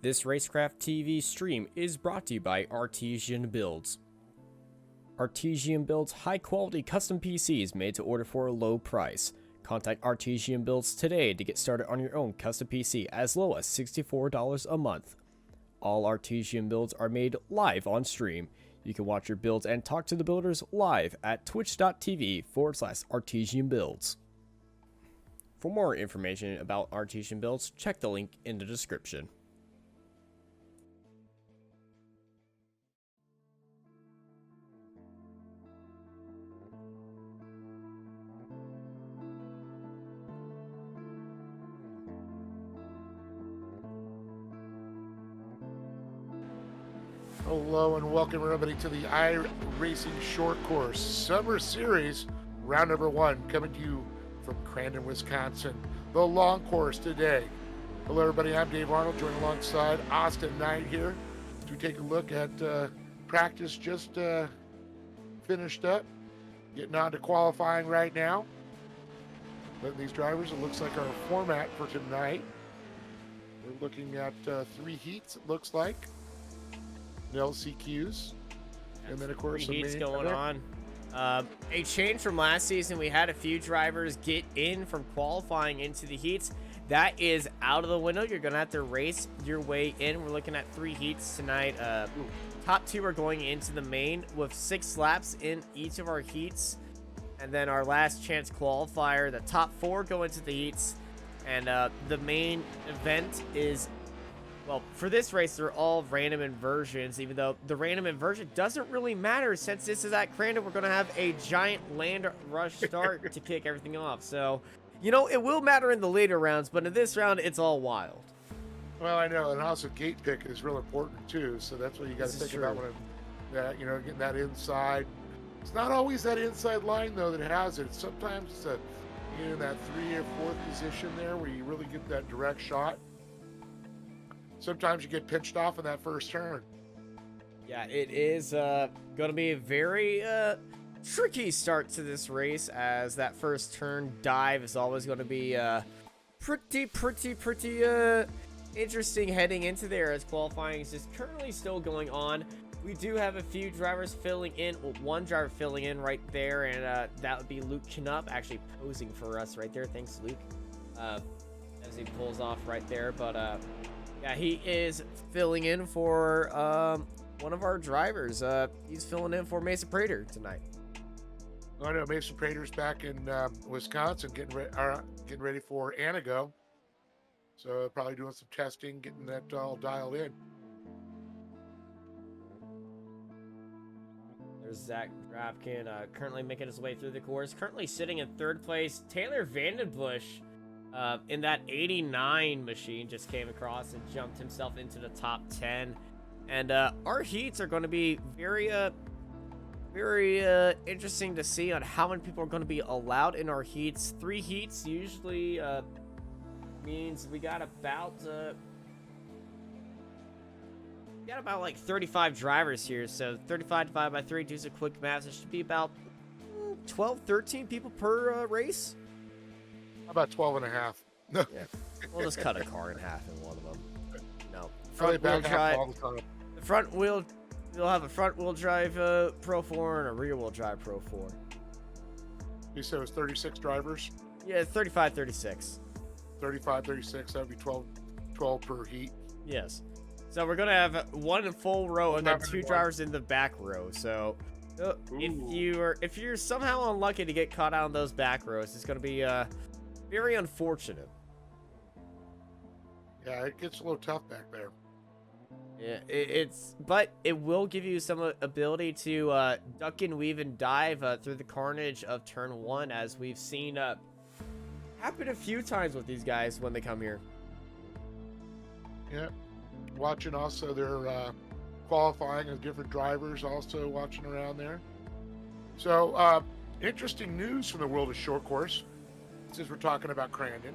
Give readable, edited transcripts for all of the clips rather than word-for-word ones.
This Racecraft TV stream is brought to you by Artesian Builds. Artesian builds high-quality custom PCs made to order for a low price. Contact Artesian Builds today to get started on your own custom PC as low as $64 a month. All Artesian builds are made live on stream. You can watch your builds and talk to the builders live at twitch.tv/Artesian Builds. For more information about Artesian Builds, check the link in the description. Hello and welcome everybody to the iRacing Short Course Summer Series, round number 1, coming to you from Crandon, Wisconsin. The long course today. Hello everybody, I'm Dave Arnold, joined alongside Austin Knight here to take a look at practice just finished up. Getting on to qualifying right now. Letting these drivers, it looks like our format for tonight. We're looking at 3 heats, it looks like. LCQs, and then of course some heats going on. A change from last season, we had a few drivers get in from qualifying into the heats. That is out of the window. You're gonna have to race your way in. We're looking at 3 heats tonight. Top 2 are going into the main with 6 laps in each of our heats, and then our last chance qualifier, the top 4 go into the heats, and the main event is, well, for this race, they're all random inversions, even though the random inversion doesn't really matter since this is at Crandon. We're going to have a giant land rush start to kick everything off. So, you know, it will matter in the later rounds, but in this round, it's all wild. Well, I know, and also gate pick is real important too, so that's what you got to think about when that, you know, getting that inside. It's not always that inside line, though, that has it. Sometimes it's in that 3rd or 4th position there where you really get that direct shot. Sometimes you get pinched off in that first turn. Yeah, it is going to be a very tricky start to this race, as that first turn dive is always going to be pretty interesting heading into there, as qualifying is just currently still going on. We do have a few drivers filling in, well, one driver filling in right there, and that would be Luke Knupp, actually posing for us right there. Thanks, Luke, as he pulls off right there, but yeah, he is filling in for one of our drivers. He's filling in for Mason Prater tonight. I know Mason Prater's back in Wisconsin, getting ready for Anago. So probably doing some testing, getting that all dialed in. There's Zach Drapkin, currently making his way through the course. Currently sitting in 3rd place. Taylor Vandenbush, in that 89 machine, just came across and jumped himself into the top 10. And our heats are going to be very interesting to see on how many people are going to be allowed in our heats. 3 heats usually means we got about like 35 drivers here. So 35 divided by 3, do some quick math. It should be about 12, 13 people per race. About 12 and a half. Yeah, we'll just cut a car in half in one of them. No, front wheel drive. The front wheel, you'll have a front wheel drive Pro 4 and a rear wheel drive Pro 4. You said it was 36 drivers? Yeah, 35, 36. 35, 36. That would be 12 per heat. Yes. So we're gonna have 1 full row and then 2 drivers in the back row. So if you're somehow unlucky to get caught out on those back rows, it's gonna be very unfortunate. Yeah, it gets a little tough back there. Yeah, but it will give you some ability to duck and weave and dive through the carnage of turn 1, as we've seen happen a few times with these guys when they come here. Yeah, watching also their qualifying of different drivers, also watching around there. So interesting news from the world of short course. Since we're talking about Crandon,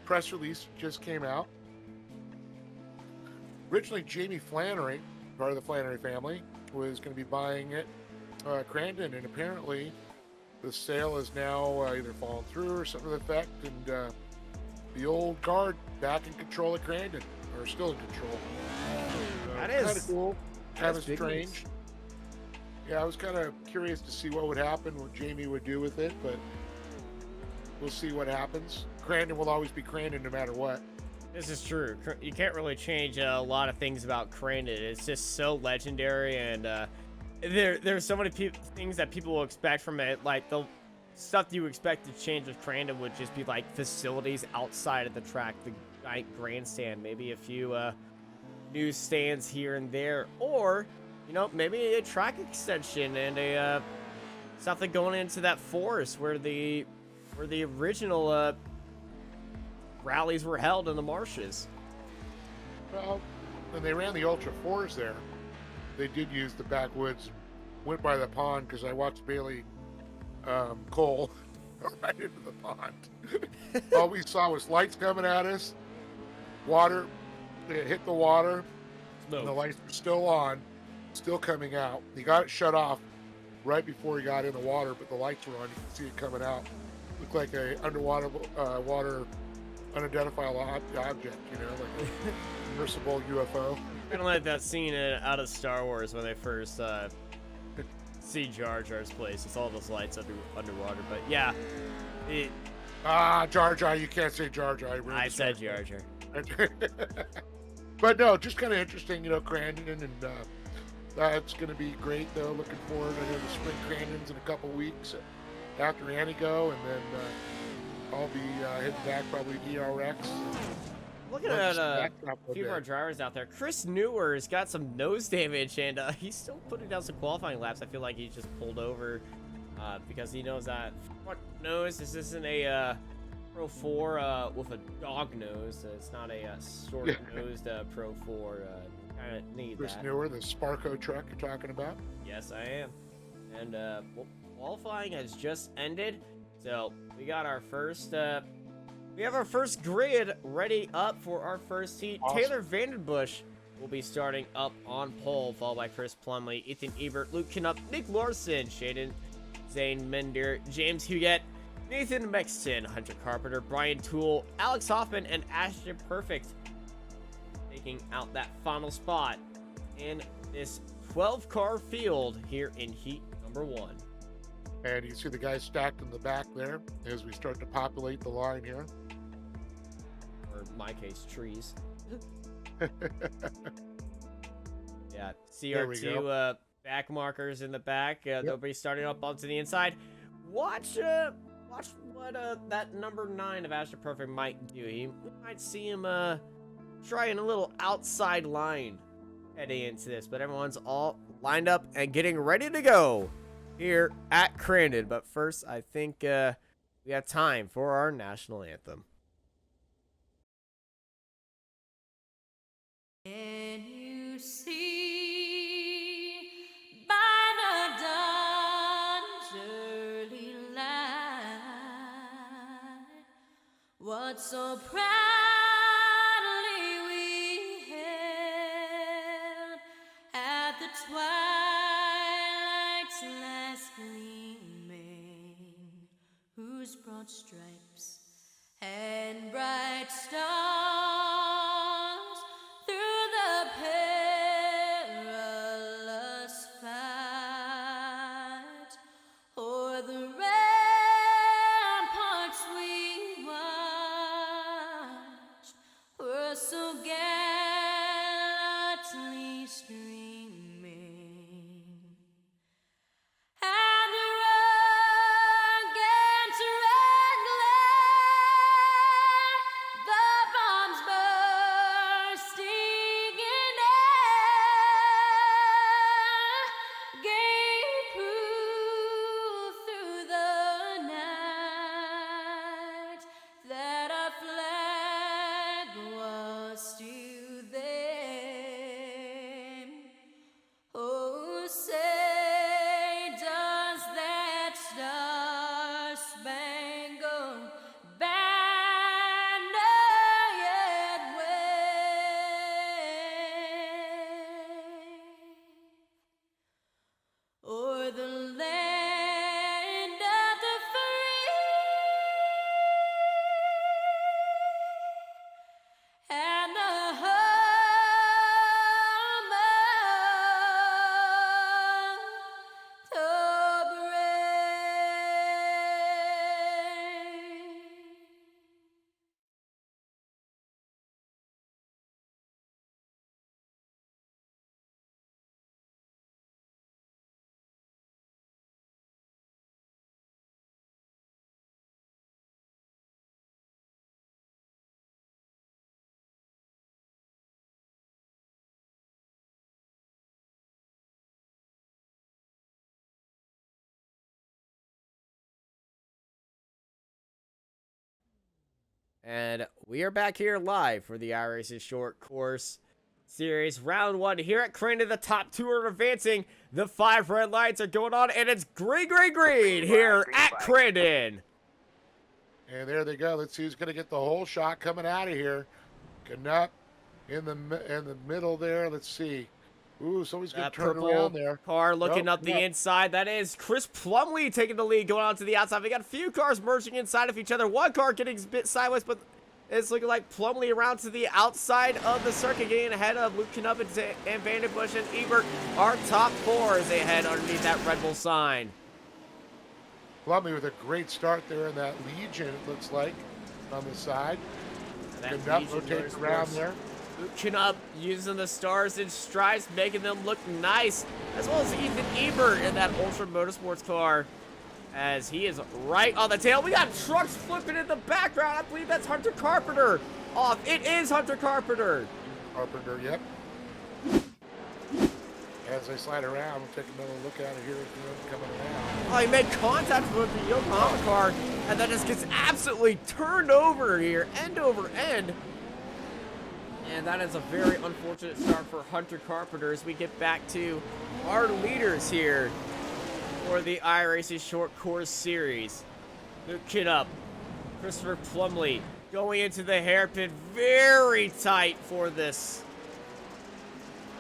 press release just came out. Originally, Jamie Flannery, part of the Flannery family, was going to be buying it, Crandon, and apparently the sale is now either fallen through or something to the effect, and the old guard back in control of Crandon. are still in control. That Kind of is cool, kind of big news. strange. Yeah, I was kind of curious to see what would happen, what Jamie would do with it, but we'll see what happens. Crandon will always be Crandon no matter what. This is true. You can't really change a lot of things about Crandon. It's just so legendary, and there's so many things that people will expect from it. Like the stuff you expect to change with Crandon would just be like facilities outside of the track, the giant grandstand, maybe a few new stands here and there, or maybe a track extension and a something going into that forest where the original rallies were held in the marshes. Well, when they ran the Ultra 4s there, they did use the backwoods, went by the pond because I watched Bailey Cole right into the pond. All we saw was lights coming at us, water, it hit the water, and the lights were still on, still coming out. He got it shut off right before he got in the water, but the lights were on. You can see it coming out. Looked like a underwater water unidentifiable object, like a submersible UFO. Kind of like that scene out of Star Wars when they first see Jar Jar's place. It's all those lights underwater. But yeah, Jar Jar. You can't say Jar Jar. I said Jar Jar. But no, just kind of interesting, Crandon, and that's going to be great, though. Looking forward. I know the spring Crandon's in a couple weeks after Antigo, and then I'll be heading back probably ERX. Looking at a few of our drivers out there. Chris Newer's got some nose damage, and he's still putting down some qualifying laps. I feel like he just pulled over because he knows that front nose, this isn't a Pro 4 with a dog nose. It's not a short-nosed Pro 4. Kind of need Chris that. Newer, the Sparko truck you're talking about? Yes, I am. And qualifying has just ended, so we got our first. We have our first grid ready up for our first heat. Awesome. Taylor Vandenbush will be starting up on pole, followed by Chris Plumley, Ethan Ebert, Luke Knupp, Nick Larson, Shaden Zane Mender, James Huguette, Nathan Mexton, Hunter Carpenter, Brian Toole, Alex Hoffman, and Ashton Perfect, taking out that final spot in this 12-car field here in heat number 1. And you see the guys stacked in the back there as we start to populate the line here. Or in my case, trees. Yeah, CR2 back markers in the back. They'll be starting up onto the inside. Watch what that number 9 of Ashton Perfect might do. We might see him trying a little outside line heading into this, but everyone's all lined up and getting ready to go here at Crandon. But first, I think we have time for our national anthem. Can you see by the dawn's early light what so proudly we held at the twilight's last gleaming, whose broad stripes and bright stars through the perilous fight o'er the ramparts we watched were so gallantly streaming. And the rugged red And we are back here live for the iRacing Short Course Series. Round 1 here at Crandon. The top 2 are advancing. The 5 red lights are going on, and it's green here at Crandon. And there they go. Let's see who's going to get the whole shot coming out of here. Canuck in the middle there. Let's see. Ooh, somebody's going to turn around there. Car looking up the inside. That is Chris Plumley taking the lead, going on to the outside. We got a few cars merging inside of each other. One car getting a bit sideways, but it's looking like Plumley around to the outside of the circuit, getting ahead of Luke Knupp and Vandenbush and Ebert. Our top 4 as they head underneath that Red Bull sign. Plumley with a great start there in that Legion, it looks like, on the side. Knupp rotates around there. Luke Knupp using the stars and stripes, making them look nice, as well as Ethan Ebert in that Ultra Motorsports car, as he is right on the tail. We got trucks flipping in the background. I believe that's Hunter Carpenter off. It is Hunter Carpenter. Carpenter, yep. As they slide around, we'll take another look at it here coming around. Oh, he made contact with the Yokohama car, and then just gets absolutely turned over here, end over end. And that is a very unfortunate start for Hunter Carpenter as we get back to our leaders here for the iRacing Short Course Series. Luke Knupp, Christopher Plumley going into the hairpin, very tight for this.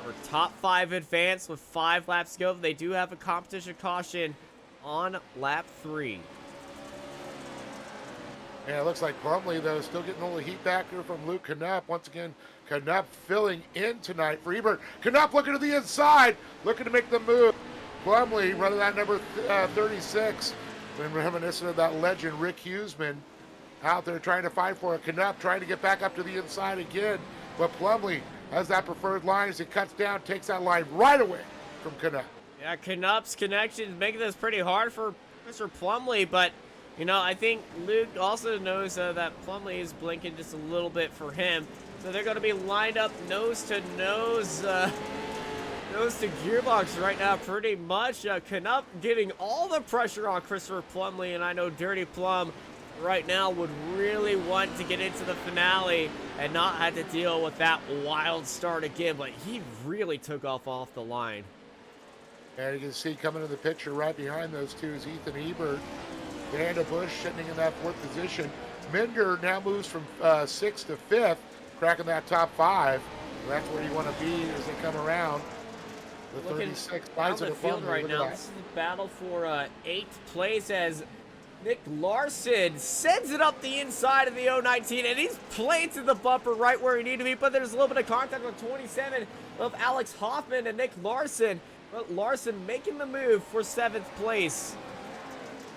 Our top 5 advance with 5 laps to go. They do have a competition caution on lap 3. Yeah, it looks like Plumley, though, still getting a little heat back here from Luke Knupp. Once again, Knupp filling in tonight for Ebert. Knupp looking to the inside, looking to make the move. Plumley running that number 36. Been reminiscent of that legend, Rick Huseman, out there trying to fight for it. Knupp trying to get back up to the inside again. But Plumley has that preferred line as he cuts down, takes that line right away from Knupp. Yeah, Knupp's connection making this pretty hard for Mr. Plumley, but you know, I think Luke also knows that Plumley is blinking just a little bit for him. So they're going to be lined up nose to nose, nose to gearbox right now pretty much. Knupp getting all the pressure on Christopher Plumley, and I know Dirty Plum right now would really want to get into the finale and not have to deal with that wild start again, but he really took off the line. And you can see coming in the picture right behind those two is Ethan Ebert. Vandenbush sitting in that 4th position. Minder now moves from 6th to 5th, cracking that top 5. That's where you want to be as they come around. The 36 out the field right now. This is the battle for 8th place as Nick Larson sends it up the inside of the 019, and he's planted the bumper right where he needed to be, but there's a little bit of contact on 27 of Alex Hoffman and Nick Larson, but Larson making the move for 7th place.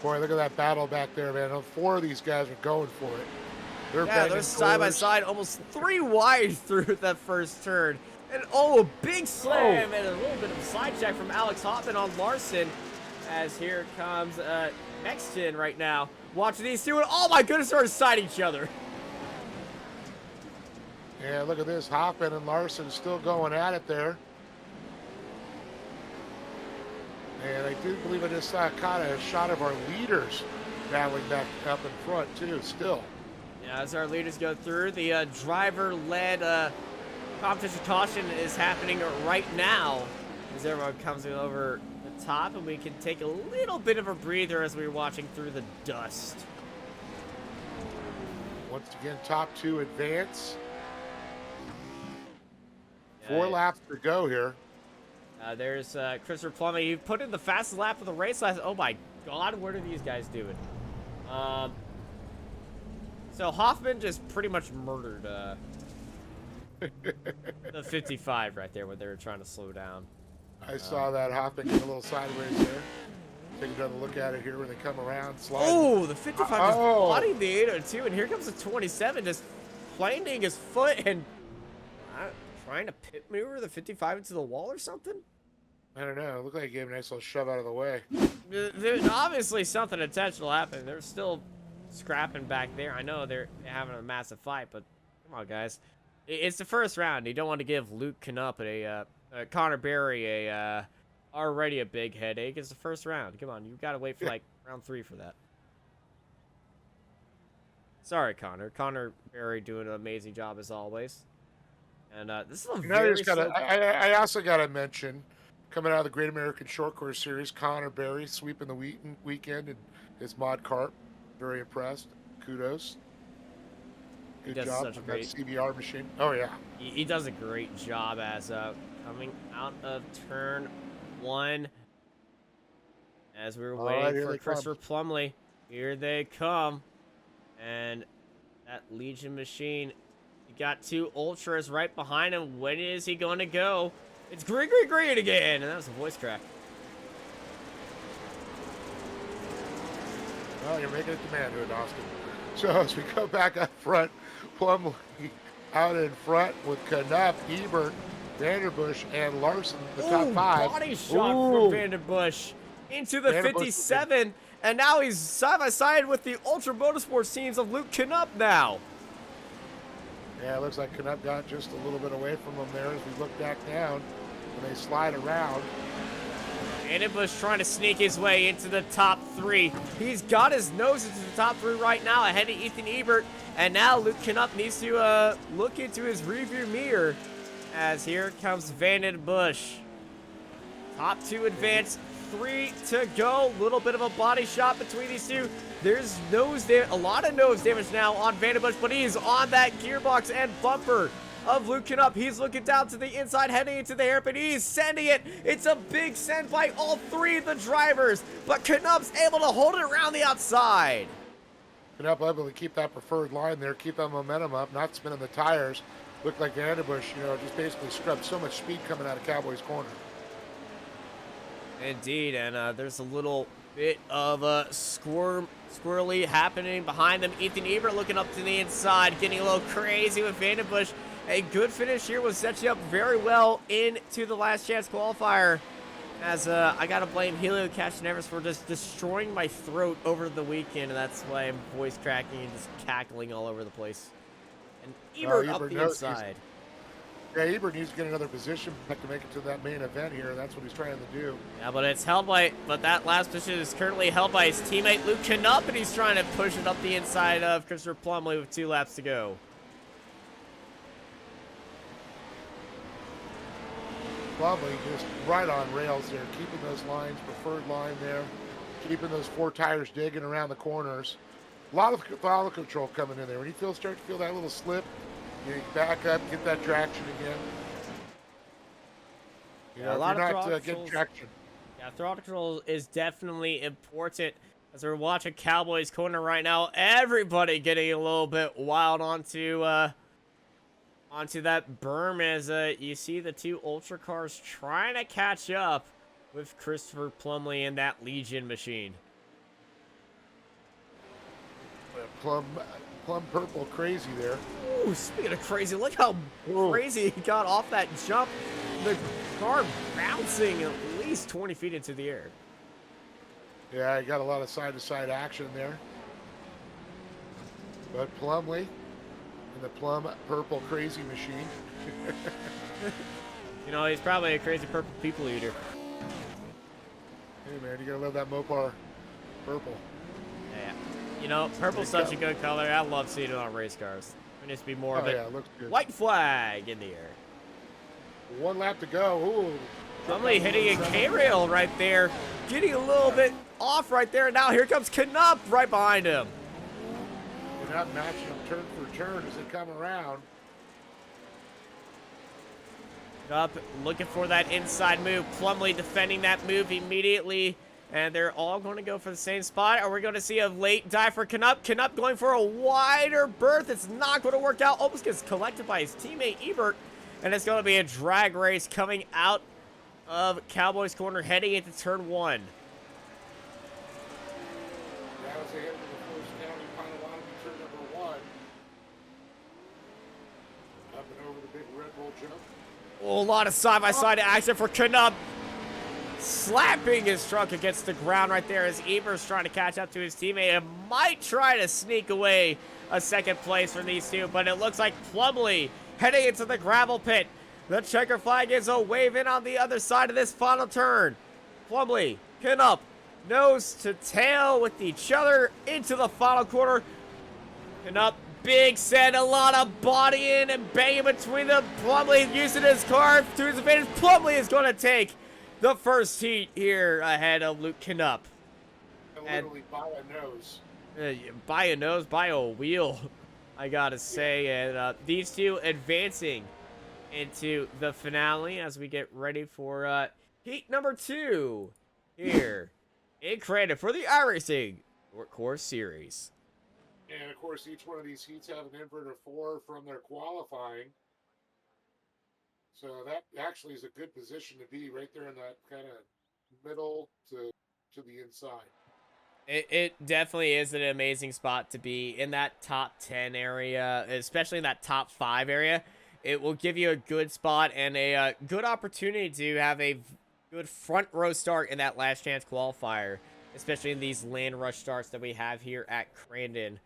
Boy, look at that battle back there, man. 4 of these guys are going for it. They're side by side, almost 3 wide through that first turn. And oh, a big slam and a little bit of a side check from Alex Hoffman on Larson. As here comes next gen right now. Watch these two, and oh my goodness, they're inside each other. Yeah, look at this. Hoffman and Larson still going at it there. And I do believe I just saw caught a shot of our leaders battling back up in front, too, still. Yeah, as our leaders go through, the driver-led competition caution is happening right now as everyone comes over the top, and we can take a little bit of a breather as we're watching through the dust. Once again, top 2 advance. 4 laps to go here. There's Christopher Plumley. He put in the fastest lap of the race last. Oh my God, what are these guys doing? So Hoffman just pretty much murdered the 55 right there when they were trying to slow down. I saw that Hoffman get a little sideways there. Take another look at it here when they come around. Oh, the 55 just bodied the 802, and here comes the 27 just planting his foot and trying to pit maneuver the 55 into the wall or something. I don't know. It looked like he gave a nice little shove out of the way. There's obviously something intentional happening. They're still scrapping back there. I know they're having a massive fight, but come on, guys. It's the first round. You don't want to give Luke Knupp Connor Berry already a big headache. It's the first round. Come on, you got to wait for like round 3 for that. Sorry, Connor. Connor Berry doing an amazing job as always. And this is a You know, very slow... I also got to mention, coming out of the Great American Short Course Series, Connor Berry sweeping the weekend and his mod cart. Very impressed. Kudos. He Good does job such a on great... that CBR machine. Oh, yeah. He does a great job as coming out of turn 1. As we were All right, waiting here for they Christopher come. Plumley. Here they come. And that Legion machine, he got 2 Ultras right behind him. When is he going to go? It's green, green, green again. And that was a voice crack. Well, you're making it to manhood, Austin. So as we go back up front, Plumley out in front with Knupp, Ebert, Vanderbush, and Larson, the top 5. Body shot from Vanderbush into the Vanderbush 57. And now he's side by side with the Ultra Motorsports teams of Luke Knupp now. Yeah, it looks like Knupp got just a little bit away from him there as we look back down when they slide around. Vanderbush trying to sneak his way into the top 3. He's got his nose into the top 3 right now, ahead of Ethan Ebert. And now Luke Knupp needs to look into his rearview mirror, as here comes Vanderbush. Top 2 advance, 3 to go. Little bit of a body shot between these two. There's a lot of nose damage now on Vanderbush, but he's on that gearbox and bumper of Luke Knupp. He's looking down to the inside, heading into the hairpin. He's sending it. It's a big send by all 3 of the drivers, but Knupp's able to hold it around the outside. Knupp able to keep that preferred line there, keep that momentum up, not spinning the tires. Looked like Vanderbush, just basically scrubbed so much speed coming out of Cowboys corner. Indeed, and there's a little bit of a squirrely happening behind them. Ethan Ebert looking up to the inside, getting a little crazy with Vanderbush. A good finish here will set you up very well into the last chance qualifier. As I gotta blame Helio Castroneves for just destroying my throat over the weekend, and that's why I'm voice cracking and just cackling all over the place. And Ebert up the inside. Yeah, Ebert needs to get another position back to make it to that main event here. That's what he's trying to do. Yeah, but that last position is currently held by his teammate Luke Knupp, and he's trying to push it up the inside of Christopher Plumley with 2 laps to go. Plumley just right on rails there, keeping those lines, preferred line there, keeping those 4 tires digging around the corners. A lot of throttle control coming in there. When you start to feel that little slip, you back up, get that traction again. A lot of throttle getting traction. Yeah, throttle control is definitely important. As we're watching Cowboys corner right now, everybody getting a little bit wild onto that berm as you see the 2 Ultra cars trying to catch up with Christopher Plumley and that Legion machine. Plum purple crazy there. Ooh, speaking of crazy, look how crazy he got off that jump. The car bouncing at least 20 feet into the air. Yeah, he got a lot of side-to-side action there. But Plumley and the plum purple crazy machine. He's probably a crazy purple people eater. Hey, man, you gotta love that Mopar purple. Yeah. Purple's such a good color. I love seeing it on race cars. There needs to be more of it. Yeah, it looks good. White flag in the air. 1 lap to go. Ooh. Plumley hitting a K-rail right there. Getting a little bit off right there. Now here comes Knupp right behind him. They're not matching them turn for turn as they come around. Knupp looking for that inside move. Plumley defending that move immediately. And they're all going to go for the same spot. Are we going to see a late dive for Knupp? Knupp going for a wider berth. It's not going to work out. Almost gets collected by his teammate Ebert. And it's going to be a drag race coming out of Cowboys corner heading into turn 1. That was a hit for the first county Potawatomi turn number 1. Up and over the big Red Bull jump. Oh, a lot of side-by-side action for Knupp. Slapping his truck against the ground right there as Eber's trying to catch up to his teammate and might try to sneak away a second place from these two, but it looks like Plumley heading into the gravel pit. The checker flag is a waving on the other side of this final turn. Plumley, Knupp, nose to tail with each other into the final quarter. Canup, big set, a lot of body in and banging between them. Plumley using his car to his advantage. Plumley is going to take the first heat here ahead of Luke Canup. Literally by a nose. By a nose, by a wheel, I gotta say. And these two advancing into the finale as we get ready for heat number 2 here in Crandon for the iRacing Short Course Series. And of course, each one of these heats have an inverter 4 from their qualifying. So that actually is a good position to be right there in that kind of middle to the inside. It definitely is an amazing spot to be in that top 10 area, especially in that top 5 area. It will give you a good spot and a good opportunity to have a good front row start in that last chance qualifier, especially in these land rush starts that we have here at Crandon,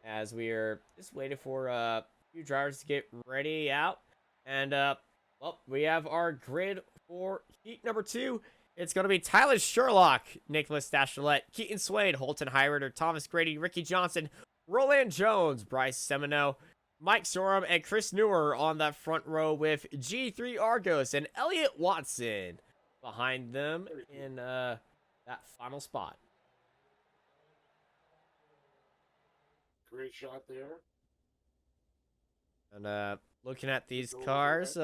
as we are just waiting for a few drivers to get ready out. And well, we have our grid for heat number 2. It's going to be Tyler Sherlock, Nicholas Dachelet, Keaton Swade, Holton Hyrider, Thomas Grady, Ricky Johnson, Roland Jones, Bryce Semino, Mike Sorum, and Chris Newer on that front row with G3 Argos and Elliot Watson behind them in that final spot. Great shot there. And looking at these cars,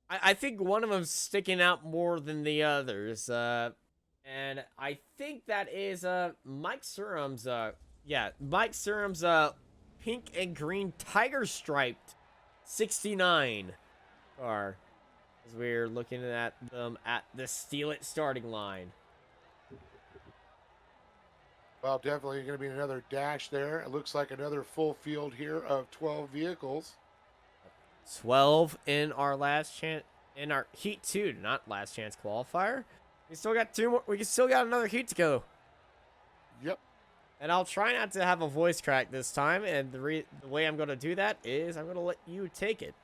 I think one of them's sticking out more than the others. And I think that is Mike Surum's Mike Surum's pink and green tiger striped 69 car. As we're looking at them at the Steal It starting line. Well, definitely going to be another dash there. It looks like another full field here of 12 vehicles. 12 in our last chance, in our heat 2, not last chance qualifier. We still got 2 more. We still got another heat to go. Yep. And I'll try not to have a voice crack this time. And the way I'm going to do that is I'm going to let you take it.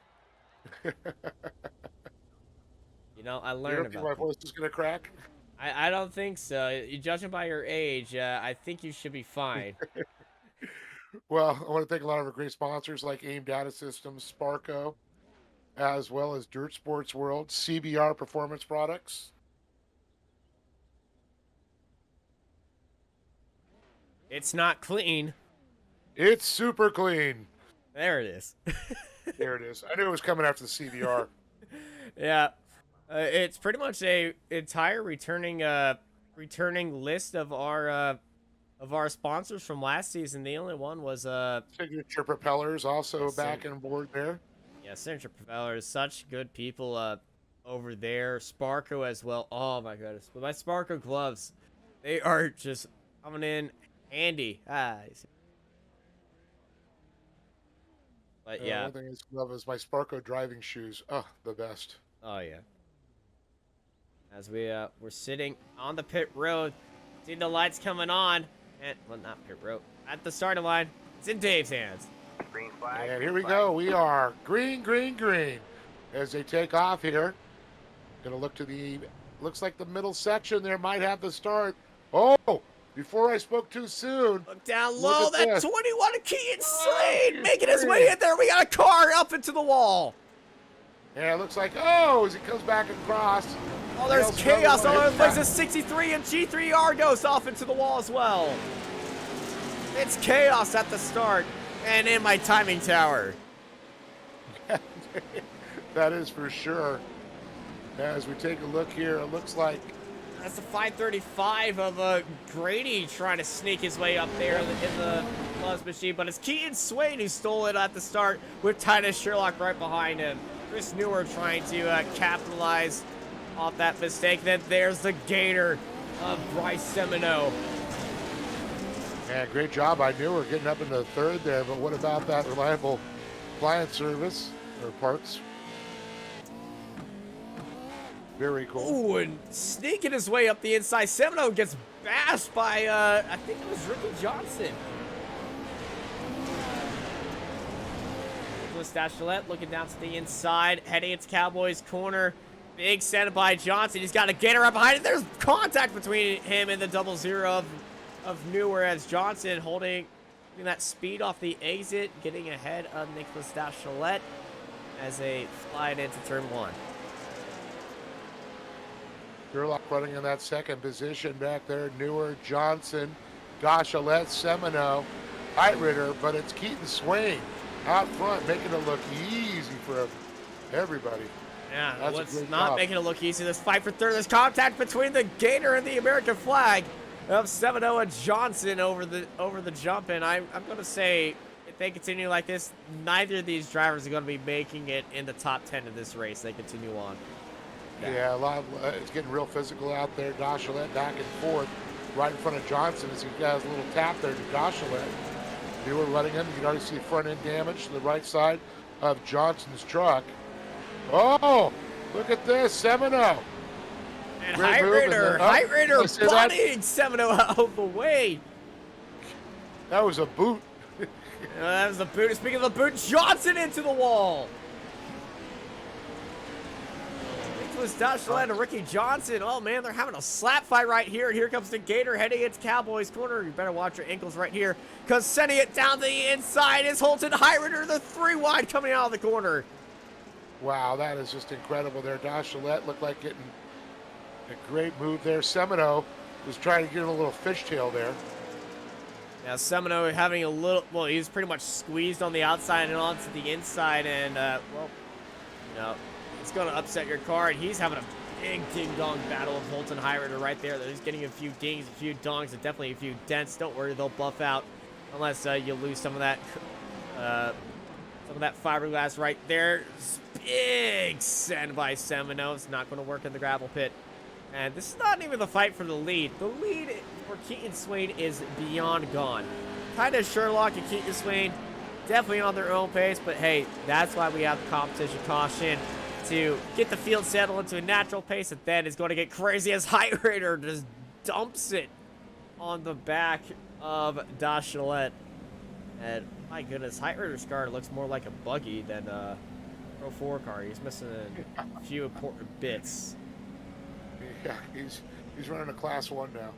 You know, I learned You don't think about my voice is going to crack? I don't think so. You judging by your age, I think you should be fine. Well, I want to thank a lot of our great sponsors like AIM Data Systems, Sparco, as well as Dirt Sports World, CBR Performance Products. It's not clean. It's super clean. There it is. There it is. I knew it was coming after the CBR. Yeah. It's pretty much a entire returning list of our sponsors from last season. The only one was Signature Propellers also Yes, back on board there. yeah, Signature Propellers, such good people over there. Sparco as well. Oh my goodness. With my Sparco gloves, they are just coming in handy. But yeah. One thing I love is my Sparco driving shoes. Oh, the best. Oh yeah. As we're sitting on the pit road, see the lights coming on, and well, not pit road, at the starting line. It's in Dave's hands. Green flag. And here we go. We are green, green, green as they take off here. Gonna look to the, looks like the middle section there might have the start. Oh, before I spoke too soon. Look down Look low. at That this. 21 Keaton Slade making his way in there. We got a car up into the wall. Yeah, it looks like, oh, as he comes back across. Oh, there's Rails chaos all Road over the place. hit A 63 and G3 Argos off into the wall as well. It's chaos at the start and in my timing tower. That is for sure. As we take a look here, it looks like That's the 535 of Grady trying to sneak his way up there in the gloves machine, but it's Keaton Swade who stole it at the start with Titus Sherlock right behind him. Chris Newer trying to capitalize off that mistake. Then there's the gator of Bryce Semino. yeah, great job. I knew we're getting up into the third there, but what about that reliable client service or parts? Very cool. Ooh, and sneaking his way up the inside. Semino gets bashed by, I think it was Ricky Johnson. Nicholas Dachelet looking down to the inside, heading into Cowboys corner. Big send by Johnson. He's got a gator right behind it. There's contact between him and the 00 of Newer as Johnson holding getting that speed off the exit, getting ahead of Nicholas Dachelet as they slide into turn 1. Sherlock running in that second position back there. Newer, Johnson, Dachelet, Semino, Heitritter, but it's Keaton Swain out front, making it look easy for everybody. Yeah, That's a what's great not job. making it look easy, this fight for third, this contact between the Gator and the American flag of Semino and Johnson over the jump, and I'm going to say, if they continue like this, neither of these drivers are going to be making it in the top 10 of this race. They continue on. Yeah, a lot of, it's getting real physical out there. Dachelet back and forth right in front of Johnson as he has a little tap there to Dachelet. Newer running in. You can already see front end damage to the right side of Johnson's truck. Oh, look at this, Semino. And Great move, and then- oh, I Heitritter see that. bodying Semino out of the way. That was a boot. That was the boot. Speaking of the boot, Johnson into the wall. Nicholas Dachelet and Ricky Johnson. Oh, man, they're having a slap fight right here. And here comes the Gator heading into Cowboys corner. You better watch your ankles right here, because sending it down the inside is Holton Heitritter, the 3 wide coming out of the corner. Wow, that is just incredible there. Dachelet looked like getting a great move there. Semino was trying to get him a little fishtail there. Now, Semino having a little, well, he was pretty much squeezed on the outside and onto the inside, and, well, you know, it's going to upset your car, and he's having a big ding-dong battle with Holton Heitritter right there. He's getting a few dings, a few dongs, and definitely a few dents. Don't worry, they'll buff out unless you lose some of that fiberglass right there. Big send by Semino. It's not going to work in the gravel pit. And this is not even the fight for the lead. The lead for Keaton Swain is beyond gone. Kind of Sherlock and Keaton Swain definitely on their own pace, but hey, that's why we have the competition caution to get the field settled into a natural pace, and then it's going to get crazy as Heitritter just dumps it on the back of Dachelet. And my goodness, Heitritter's car looks more like a buggy than a Pro 4 car. He's missing a few important bits. Yeah, he's running a Class 1 now.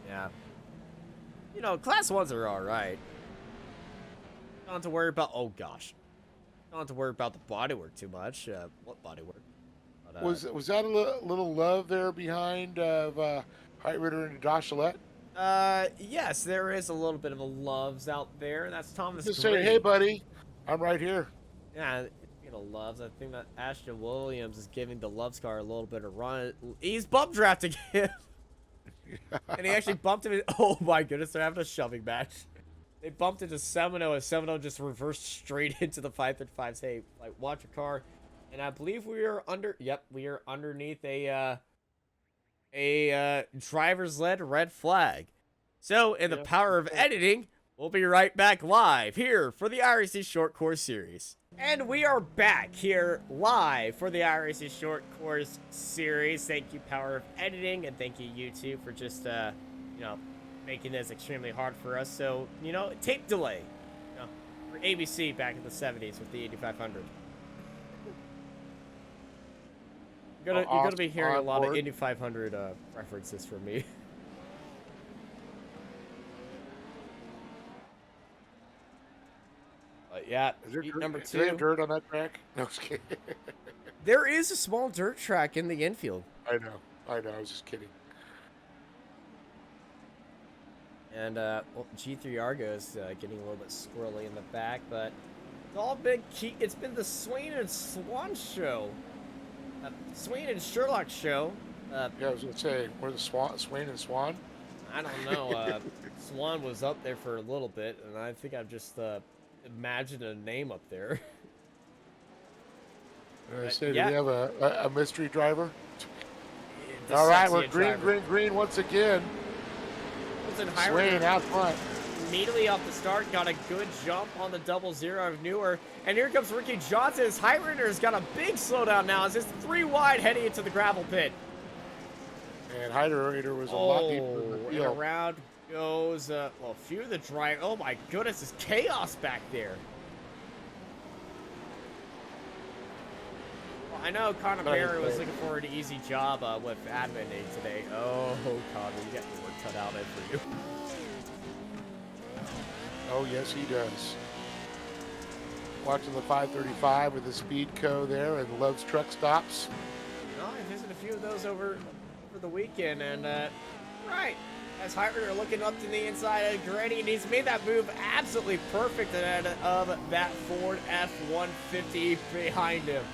Yeah. You know, Class 1s are all right. Don't have to worry about, oh gosh. Don't have to worry about the bodywork too much. What bodywork? But, Was that a little love there behind of Heitritter and Dachelet? yes, there is a little bit of a loves out there. That's Thomas Just Gray. saying, hey buddy, I'm right here. Yeah, speaking of loves, I think that Ashton Williams is giving the Loves car a little bit of run. He's bump drafting him. And he actually bumped him in. Oh my goodness, they're having a shoving match. They bumped into Semino, and Semino just reversed straight into the 535s. Hey, like, watch your car. And I believe we are under, yep, we are underneath a driver's led red flag. So, in the power of editing, we'll be right back live here for the IRC Short Course Series. And we are back here live for the IRC Short Course Series. Thank you, Power of Editing, and thank you, YouTube, for just, you know, making this extremely hard for us. So, you know, tape delay. You know, for ABC back in the 70s with the 8500. You're gonna be hearing a lot of Indy 500 references from me. But yeah, heat number 2. Is there dirt on that track? No, just kidding. There is a small dirt track in the infield. I know. I was just kidding. And well, G3 Argo's getting a little bit squirrely in the back, but it's all been key. It's been the Swain and Swan show. Swain and Sherlock show. Yeah, I was gonna say, were the Swain and Swan? I don't know. Swan was up there for a little bit, and I think I've just imagined a name up there. I say, yeah. do we have a mystery driver? All right, we're green once again. Swain out front. Immediately off the start, got a good jump on the 00 of Newer. And here comes Ricky Johnson. His Heitritter's got a big slowdown now as it's 3 wide heading into the gravel pit. And Heitritter was a lot deeper in the And field. around goes, well, a few of the drive. Oh my goodness, there's chaos back there. Well, I know Connor Barry was looking for an easy job with admin day today. Oh, Connor, you got your work cut out for you. Oh, yes, he does. Watching the 535 with the Speed Co. there and loves truck stops. No, I visited a few of those over the weekend, and right as Hyper are looking up to the inside of Grady, and he's made that move absolutely perfect ahead of that Ford F-150 behind him.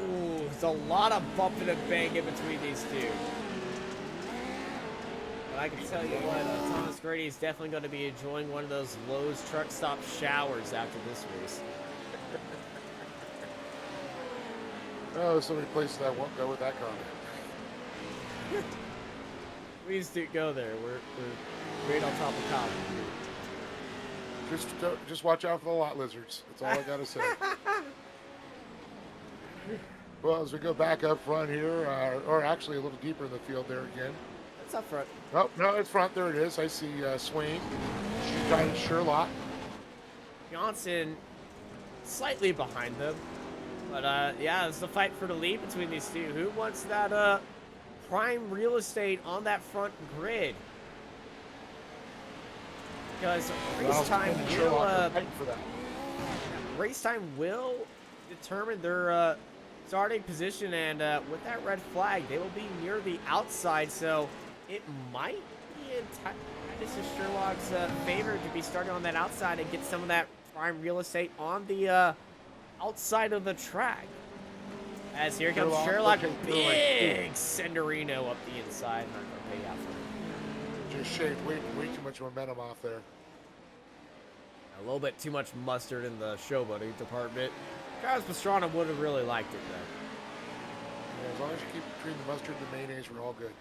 Ooh, there's a lot of bumping and banging between these two. But I can tell you what, Thomas Grady is definitely going to be enjoying one of those Lowe's truck stop showers after this race. Oh, there's so many places I won't go with that comment. Please do go there. We're right on top of Cobb. Just watch out for the lot lizards. That's all I gotta say. Well, as we go back up front here, or actually a little deeper in the field there again. It's up front. Oh, no, it's front. There it is. I see Swain. Titus Sherlock. Johnson slightly behind them. But, yeah, it's the fight for the lead between these two. Who wants that prime real estate on that front grid? Because race time will determine their starting position, and with that red flag, they will be near the outside, so it might be in Titus Sherlock's favor to be starting on that outside and get some of that prime real estate on the outside of the track. As here comes Sherlock, big Senderino up the inside. Not gonna pay out for it. Just shaved way too much momentum off there. A little bit too much mustard in the showboating department. Travis Pastrana would have really liked it though. Yeah, as long as you keep between the mustard and the mayonnaise, we're all good.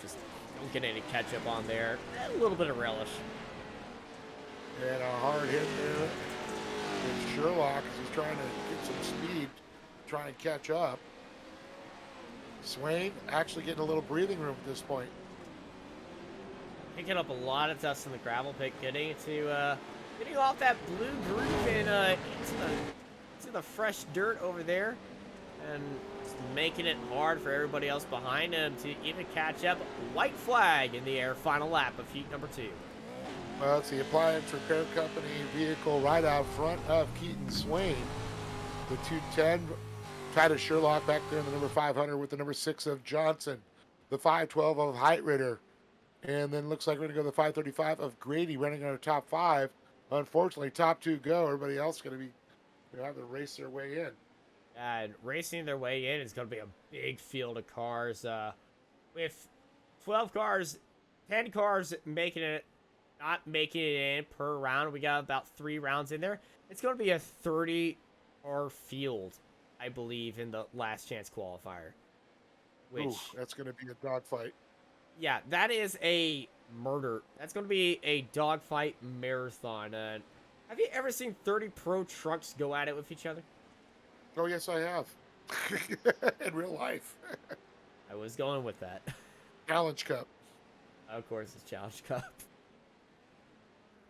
Just don't get any ketchup on there. A little bit of relish. And a hard hit there. It's Sherlock as he's trying to get some speed, trying to catch up. Swain actually getting a little breathing room at this point. Picking up a lot of dust in the gravel pit, getting off that blue groove and into the fresh dirt over there, and just making it hard for everybody else behind him to even catch up. White flag in the air, final lap of heat number 2. Well, it's the Appliance Repair Company vehicle right out front of Keaton Swain. The 210, Titus Sherlock back there in the number 500 with the number 6 of Johnson. The 512 of Heitritter. And then looks like we're going to go to the 535 of Grady running our top 5. Unfortunately, top 2 go. Everybody else is going to have to race their way in. And racing their way in is going to be a big field of cars. With 12 cars, 10 cars not making it in per round. We got about 3 rounds in there. It's going to be a 30-car field, I believe, in the last chance qualifier. Which, that's going to be a dogfight. Yeah, that is a murder. That's going to be a dogfight marathon. Have you ever seen 30 pro trucks go at it with each other? Oh, yes, I have. In real life. I was going with that. Challenge Cup. Of course, it's Challenge Cup.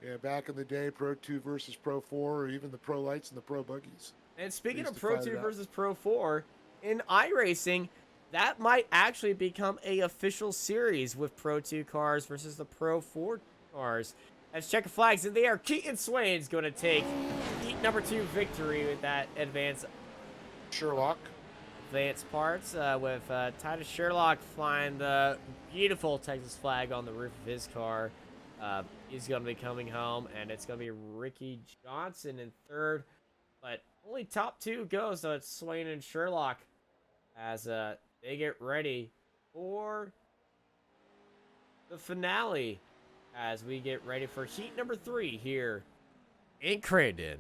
Yeah, back in the day, Pro 2 versus Pro 4, or even the Pro Lights and the Pro Buggies. And speaking of Pro 2 versus Pro 4, in iRacing, that might actually become a official series with Pro 2 cars versus the Pro 4 cars. As checker flags in the air, Keaton Swain's going to take heat number 2 victory with that advance parts, with Titus Sherlock flying the beautiful Texas flag on the roof of his car. He's going to be coming home, and it's going to be Ricky Johnson in 3rd. But only top 2 go, so it's Swain and Sherlock as they get ready for the finale as we get ready for heat number 3 here in Crandon.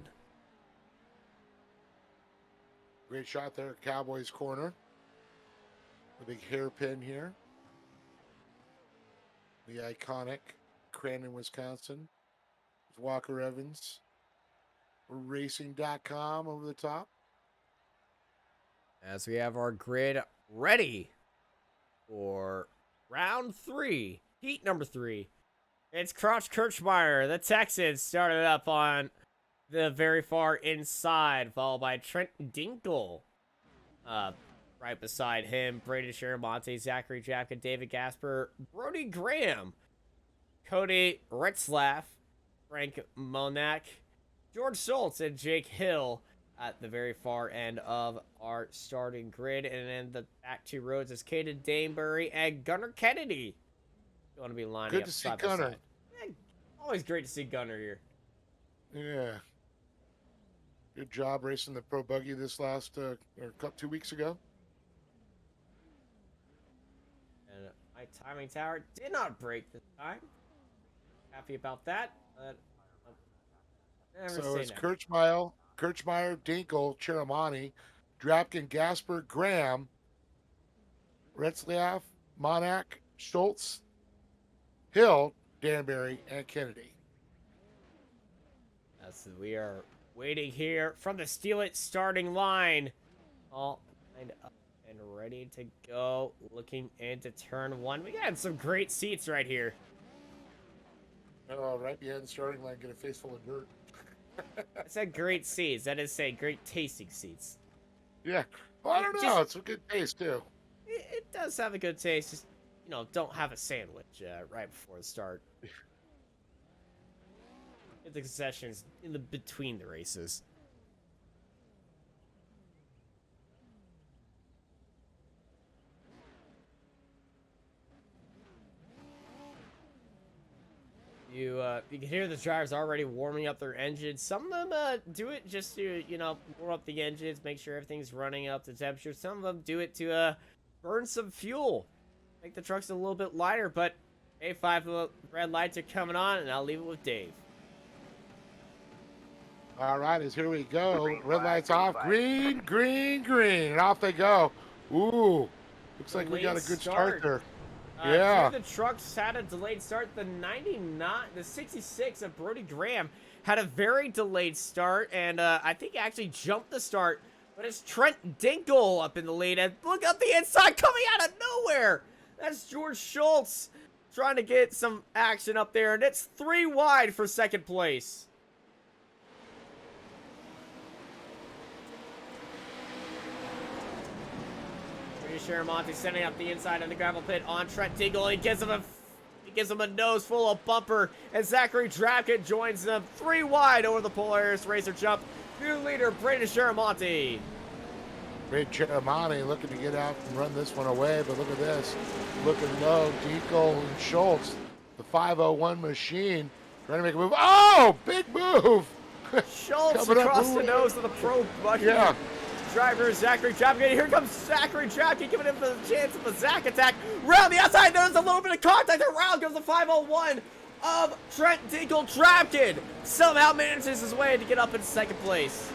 Great shot there at Cowboys corner. The big hairpin here. The iconic Crandon, Wisconsin. With Walker Evans. Racing.com over the top. As we have our grid ready for round 3, heat number 3. It's Crotch Kirchmeyer, the Texan, started up on the very far inside, followed by Trent Dinkle. Right beside him, Brady Sharamonte, Zachary Japka, David Gasper, Brody Graham Cody Ritzlaff, Frank Monak, George Schultz, and Jake Hill at the very far end of our starting grid. And then the back two rows is Caden Danebury and Gunnar Kennedy. You want to be lining Good up to see side by Gunnar. side. Yeah, always great to see Gunnar here. Yeah. Good job racing the Pro Buggy this last, 2 weeks ago. And my timing tower did not break this time. Happy about that. But never So say it's never. Kirchmeyer, Dinkel, Cheramani, Drapkin, Gasper, Graham, Retzlaff, Monak, Schultz, Hill, Danbury, and Kennedy. So we are waiting here from the Steal It starting line. All lined up and ready to go. Looking into turn one. We got some great seats right here. Oh, right behind the starting line, get a face full of dirt. I said great seats. That is saying great tasting seats. Yeah. Well, I don't know. It's a good taste, too. It does have a good taste. Just, don't have a sandwich right before the start. Get the concessions in the between the races. You can hear the drivers already warming up their engines. Some of them do it just to warm up the engines, make sure everything's running up to temperature. Some of them do it to burn some fuel, make the trucks a little bit lighter. But A5 red lights are coming on, and I'll leave it with Dave. All right, as here we go. Red lights off. Green, green, green. And off they go. Ooh. Looks like we got a good start there. Yeah. The trucks had a delayed start. The 66 of Brody Graham had a very delayed start, and I think he actually jumped the start. But it's Trent Dinkel up in the lead, and look up the inside coming out of nowhere. That's George Schultz trying to get some action up there, and it's 3 wide for second place. Sharamonte sending up the inside of the gravel pit on Trent Dingle. He gives him a nose full of bumper, and Zachary Drapkin joins them 3 wide over the Polaris Racer jump. New leader, Brandon Sharamonte. Great Cheramani looking to get out and run this one away, but look at this. Looking low, Dinkel and Schultz, the 501 machine, trying to make a move. Oh, big move! Schultz across the nose of the Pro Buggy. Yeah. Driver Zachary Drapkin. Here comes Zachary Drapkin, giving him the chance of a Zach attack. Round the outside, there's a little bit of contact. Around goes the 501 of Trent Dinkel. Drapkin somehow manages his way to get up in second place.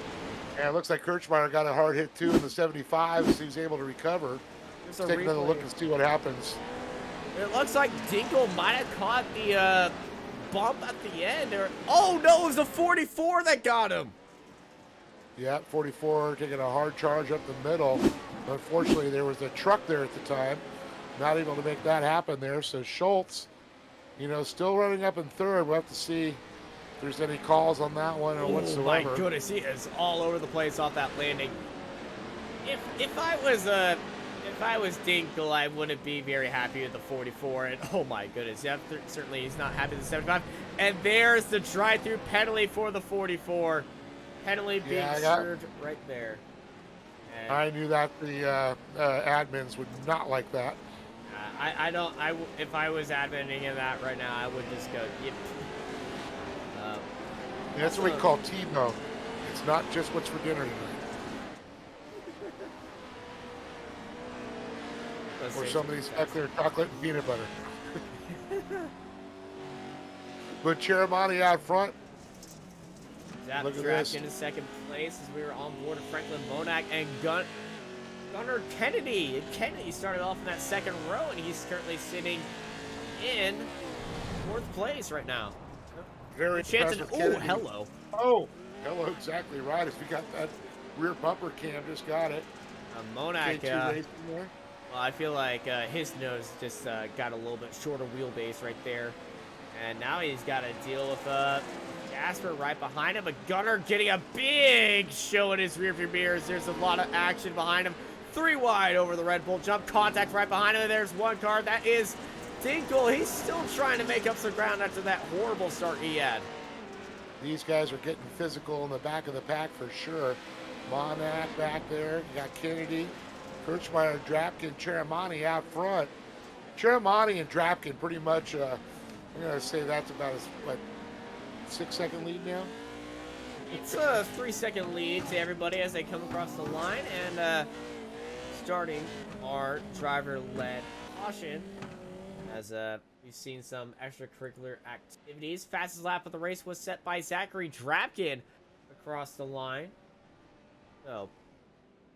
Yeah, it looks like Kirchmeyer got a hard hit too in the 75 as he was able to recover. Let's take another look and see what happens. It looks like Dinkel might have caught the bump at the end. Oh no, it was the 44 that got him. Yeah, 44 taking a hard charge up the middle. Unfortunately, there was a truck there at the time. Not able to make that happen there. So Schultz, still running up in third. We'll have to see if there's any calls on that one or whatsoever. Oh my goodness, he is all over the place off that landing. If I was Dinkel, I wouldn't be very happy with the 44. And oh my goodness, yeah, certainly he's not happy with the 75. And there's the drive-through penalty for the 44. Penalty being served right there. And I knew that the admins would not like that. If I was adminning in that right now, I would just go, yep. That's what we call T-bone. It's not just what's for dinner tonight. Or somebody stuck their chocolate and peanut butter. But Cheramani out front. Look at this. Into second place as we were on board of Franklin Monak and Gunnar Kennedy. And Kennedy started off in that second row, and he's currently sitting in 4th place right now. Very impressive. Oh, hello. Oh, hello, exactly right. As we got that rear bumper cam, just got it. Monak, well, I feel like his nose just got a little bit shorter wheelbase right there. And now he's got to deal with Jasper right behind him, but Gunnar getting a big show in his rearview mirrors. There's a lot of action behind him. 3 wide over the Red Bull jump. Contact right behind him. And there's one car. That is Dinkle, he's still trying to make up some ground after that horrible start he had. These guys are getting physical in the back of the pack for sure. Monak back there. You got Kennedy, Kirchmeyer, Drapkin, Cheramani out front. Cheramani and Drapkin pretty much, I'm going to say that's about a 6-second lead now? It's a 3-second lead to everybody as they come across the line, and starting our driver-led caution as we've seen some extracurricular activities. Fastest lap of the race was set by Zachary Drapkin across the line. So,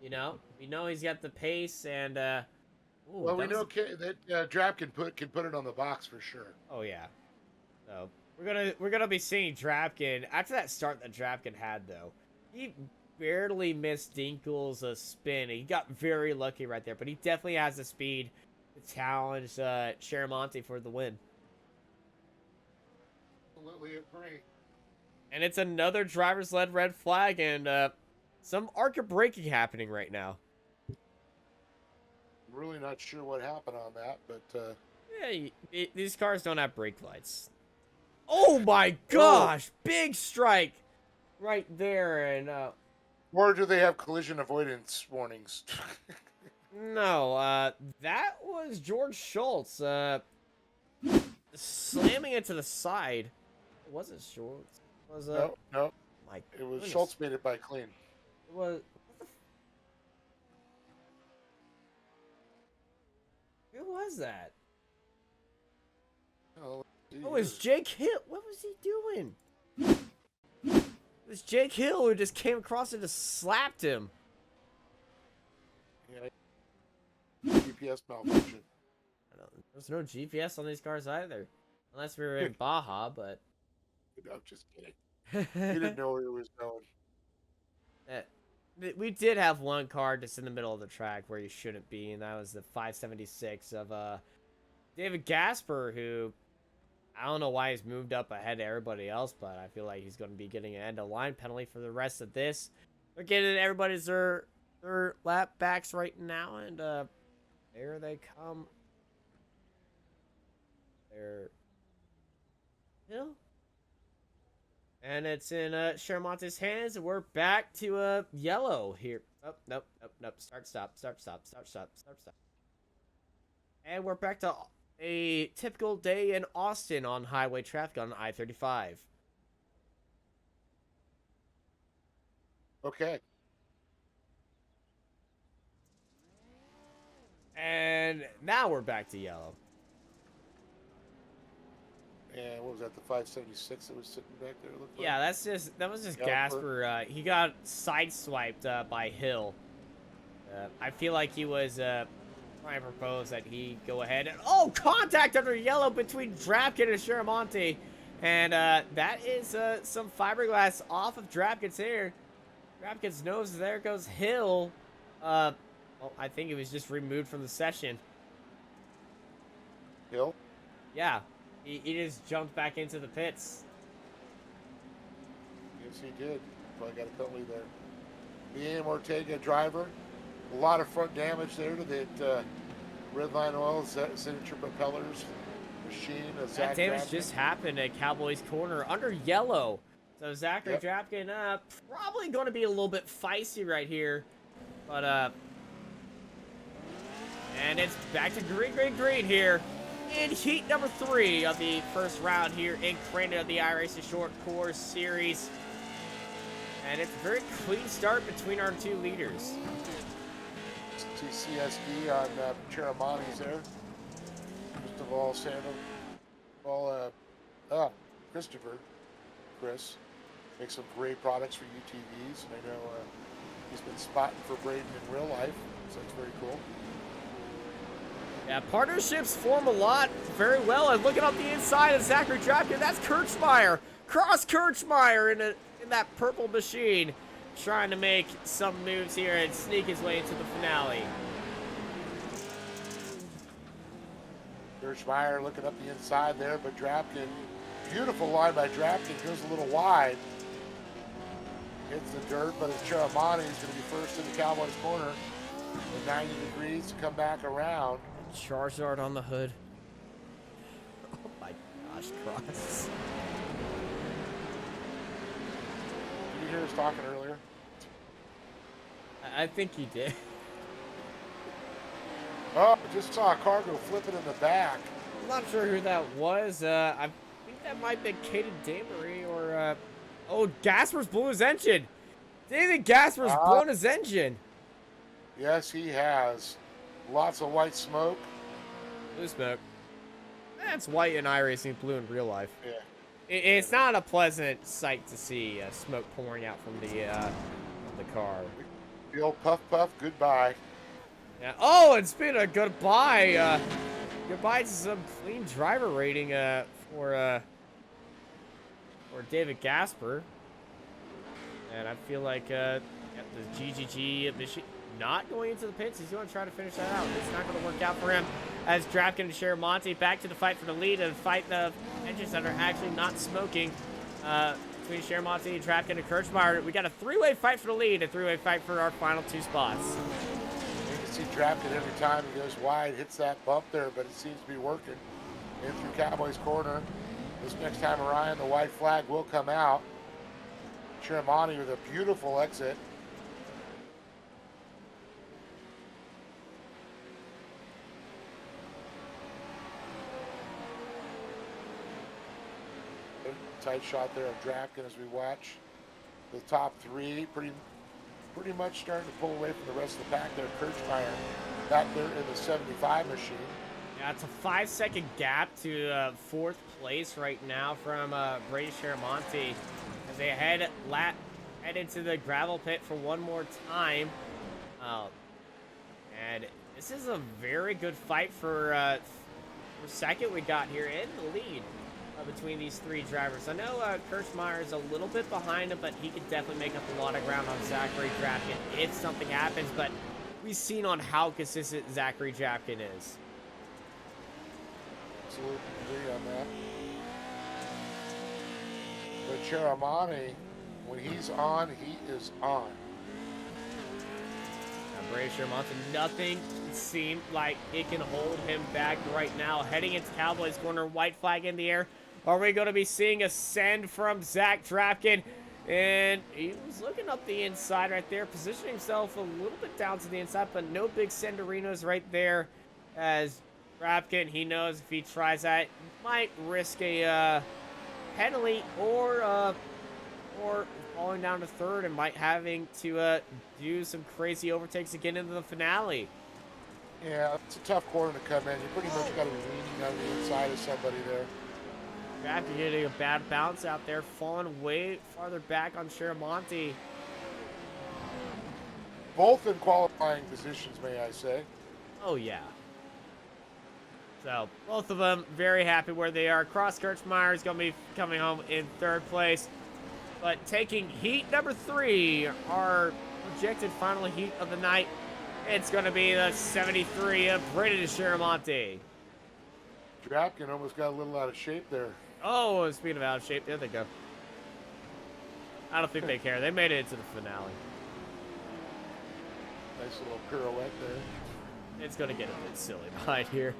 we know he's got the pace, and well, we know that Drapkin can put it on the box for sure. Oh yeah. So we're gonna be seeing Drapkin after that start that Drapkin had though. He barely missed Dinkle's spin. He got very lucky right there, but he definitely has the speed to challenge Sharamonte for the win. Absolutely agree. And it's another driver's led red flag, and some ARCA braking happening right now. I'm really not sure what happened on that, but yeah, these cars don't have brake lights. Oh my gosh, big strike right there, and or do they have collision avoidance warnings? no, that was George Schultz slamming it to the side. It wasn't Schultz. It was no. My it was goodness. Schultz made it by clean. It was. Who was that? Oh, it was Jake Hill. What was he doing? It was Jake Hill who just came across and just slapped him. Yeah. GPS malfunction. There's no GPS on these cars either. Unless we were in Baja, but... I'm just kidding. You didn't know where it was going. We did have one car just in the middle of the track where you shouldn't be, and that was the 576 of David Gasper, who... I don't know why he's moved up ahead of everybody else, but I feel like he's going to be getting an end-of-line penalty for the rest of this. They're getting everybody's their lap backs right now, and there they come. They're... And it's in Sharamonte's hands, and we're back to yellow here. Oh, nope. Start, stop. And we're back to a typical day in Austin on highway traffic on I-35. Okay. And now we're back to yellow. And what was that, the 576 that was sitting back there? Yeah, that was just Gasper. He got sideswiped by Hill. I feel like he was trying to propose that he go ahead and contact under yellow between Drapkin and Sharamonte, and that is some fiberglass off of Drapkin's hair. Drapkin's nose. There goes Hill. Well, I think it was just removed from the session. Hill? Yeah. He just jumped back into the pits. Yes, he did. Probably got a penalty there. Ian Ortega, driver. A lot of front damage there to that Redline Oil signature propellers machine. That damage just happened at Cowboys Corner under yellow. So Zachary Drapkin probably going to be a little bit feisty right here. But, and it's back to green here. In heat number 3 of the first round here in Crandon of the iRacing Short Course Series. And it's a very clean start between our two leaders. CSD on Cheramani's there. Christopher, Chris, makes some great products for UTVs. And I know he's been spotting for Braden in real life, so it's very cool. Yeah, partnerships form a lot very well. And looking up the inside of Zachary Drapkin, that's Kirchmeyer. Cross Kirchmeyer in that purple machine, trying to make some moves here and sneak his way into the finale. Kirchmeyer looking up the inside there, but Drapkin, beautiful line by Drapkin, goes a little wide. Hits the dirt, but Cheramani is going to be first in the Cowboys corner. At 90 degrees to come back around. Charizard on the hood. watched Cross. Did you hear us talking earlier? I think he did. Oh, just saw a car go flipping in the back. I'm not sure who that was. I think that might be Caden Damery or, oh, Gasper's blew his engine. David Gasper's blown his engine. Yes, he has. Lots of white smoke. Blue smoke. That's white in iRacing, blue in real life. Yeah. It's not a pleasant sight to see smoke pouring out from the car. The old puff puff, goodbye. Yeah. Oh, and speaking of goodbye, goodbye to some clean driver rating for David Gasper. And I feel like the GGG machine not going into the pits. He's going to try to finish that out. It's not going to work out for him. As Drafkin and Sharamonte back to the fight for the lead and fight the engines that are actually not smoking. Between Sharamonte, Drafkin, and Kirchmeier. We got a three-way fight for the lead, a three-way fight for our final two spots. You can see Drafkin every time he goes wide, hits that bump there, but it seems to be working. In through Cowboys corner. This next time around, the white flag will come out. Sharamonte with a beautiful exit. Tight shot there of Drafkin as we watch. The top three pretty much starting to pull away from the rest of the pack there. Kirchmeier back there in the 75 machine. Yeah, it's a 5-second gap to fourth place right now from Brady Sharamonte as they head into the gravel pit for one more time. And this is a very good fight for second we got here in the lead. Between these three drivers. I know Kirchmeier is a little bit behind him, but he could definitely make up a lot of ground on Zachary Drafkin if something happens, but we've seen on how consistent Zachary Drafkin is. Absolutely agree on that. But Sharamonte, when he's on, he is on. Brady Sharamonte, nothing seemed like it can hold him back right now. Heading into Cowboys corner, white flag in the air. Are we going to be seeing a send from Zach Drafkin? And he was looking up the inside right there, positioning himself a little bit down to the inside, but no big senderinos right there. As Drafkin, he knows if he tries that, might risk a penalty or falling down to third and might having to do some crazy overtakes again into the finale. Yeah, it's a tough corner to come in. You pretty much got to be leaning on the inside of somebody there. Drafkin getting a bad bounce out there, falling way farther back on Sharamonte. Both in qualifying positions, may I say. Oh, yeah. So, both of them very happy where they are. Cross Kirchmeier is going to be coming home in third place. But taking heat number 3, our projected final heat of the night, it's going to be the 73 of Brady Sharamonte. Drafkin almost got a little out of shape there. Oh, speaking of out of shape, there they go. I don't think they care. They made it into the finale. Nice little pirouette there. It's going to get a bit silly behind here.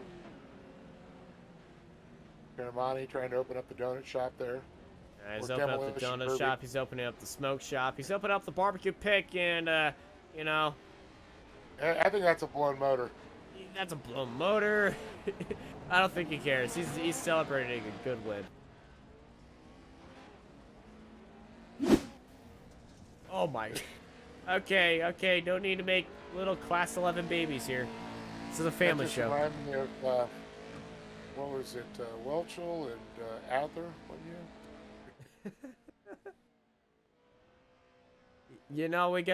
Sharamonte trying to open up the donut shop there. He's opening up the donut shop. He's opening up the smoke shop. He's opening up the barbecue pit, and, you know. I think that's a blown motor. That's a blown motor. I don't think he cares. He's celebrating a good win. Oh my. Okay. Don't need to make little class 11 babies here. This is a family show. Reminded me of, what was it, Welchel and Adler one year? You know, we've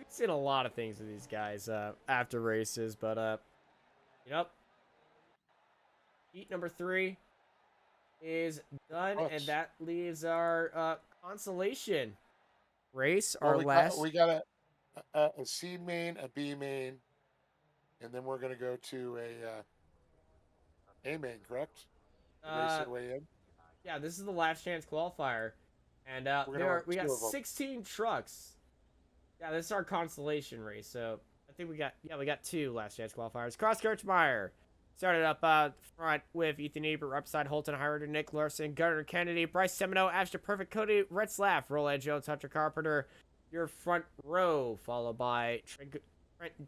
seen a lot of things with these guys after races, but yep. Heat number 3 is done, and that leaves our consolation race. Our last. We got a C main, a B main, and then we're gonna go to a main, correct? Race your way in. Yeah, this is the last chance qualifier, and we got 16 trucks. Yeah, this is our consolation race. So I think we got 2 last chance qualifiers. Cross Kirchmeier, Started up front with Ethan Ebert, upside Holton Howard, Nick Larson, Gunnar Kennedy, Bryce Semino, Ashton Perfect, Cody Retzlaff, Roland Jones, Hunter Carpenter, your front row, followed by Trent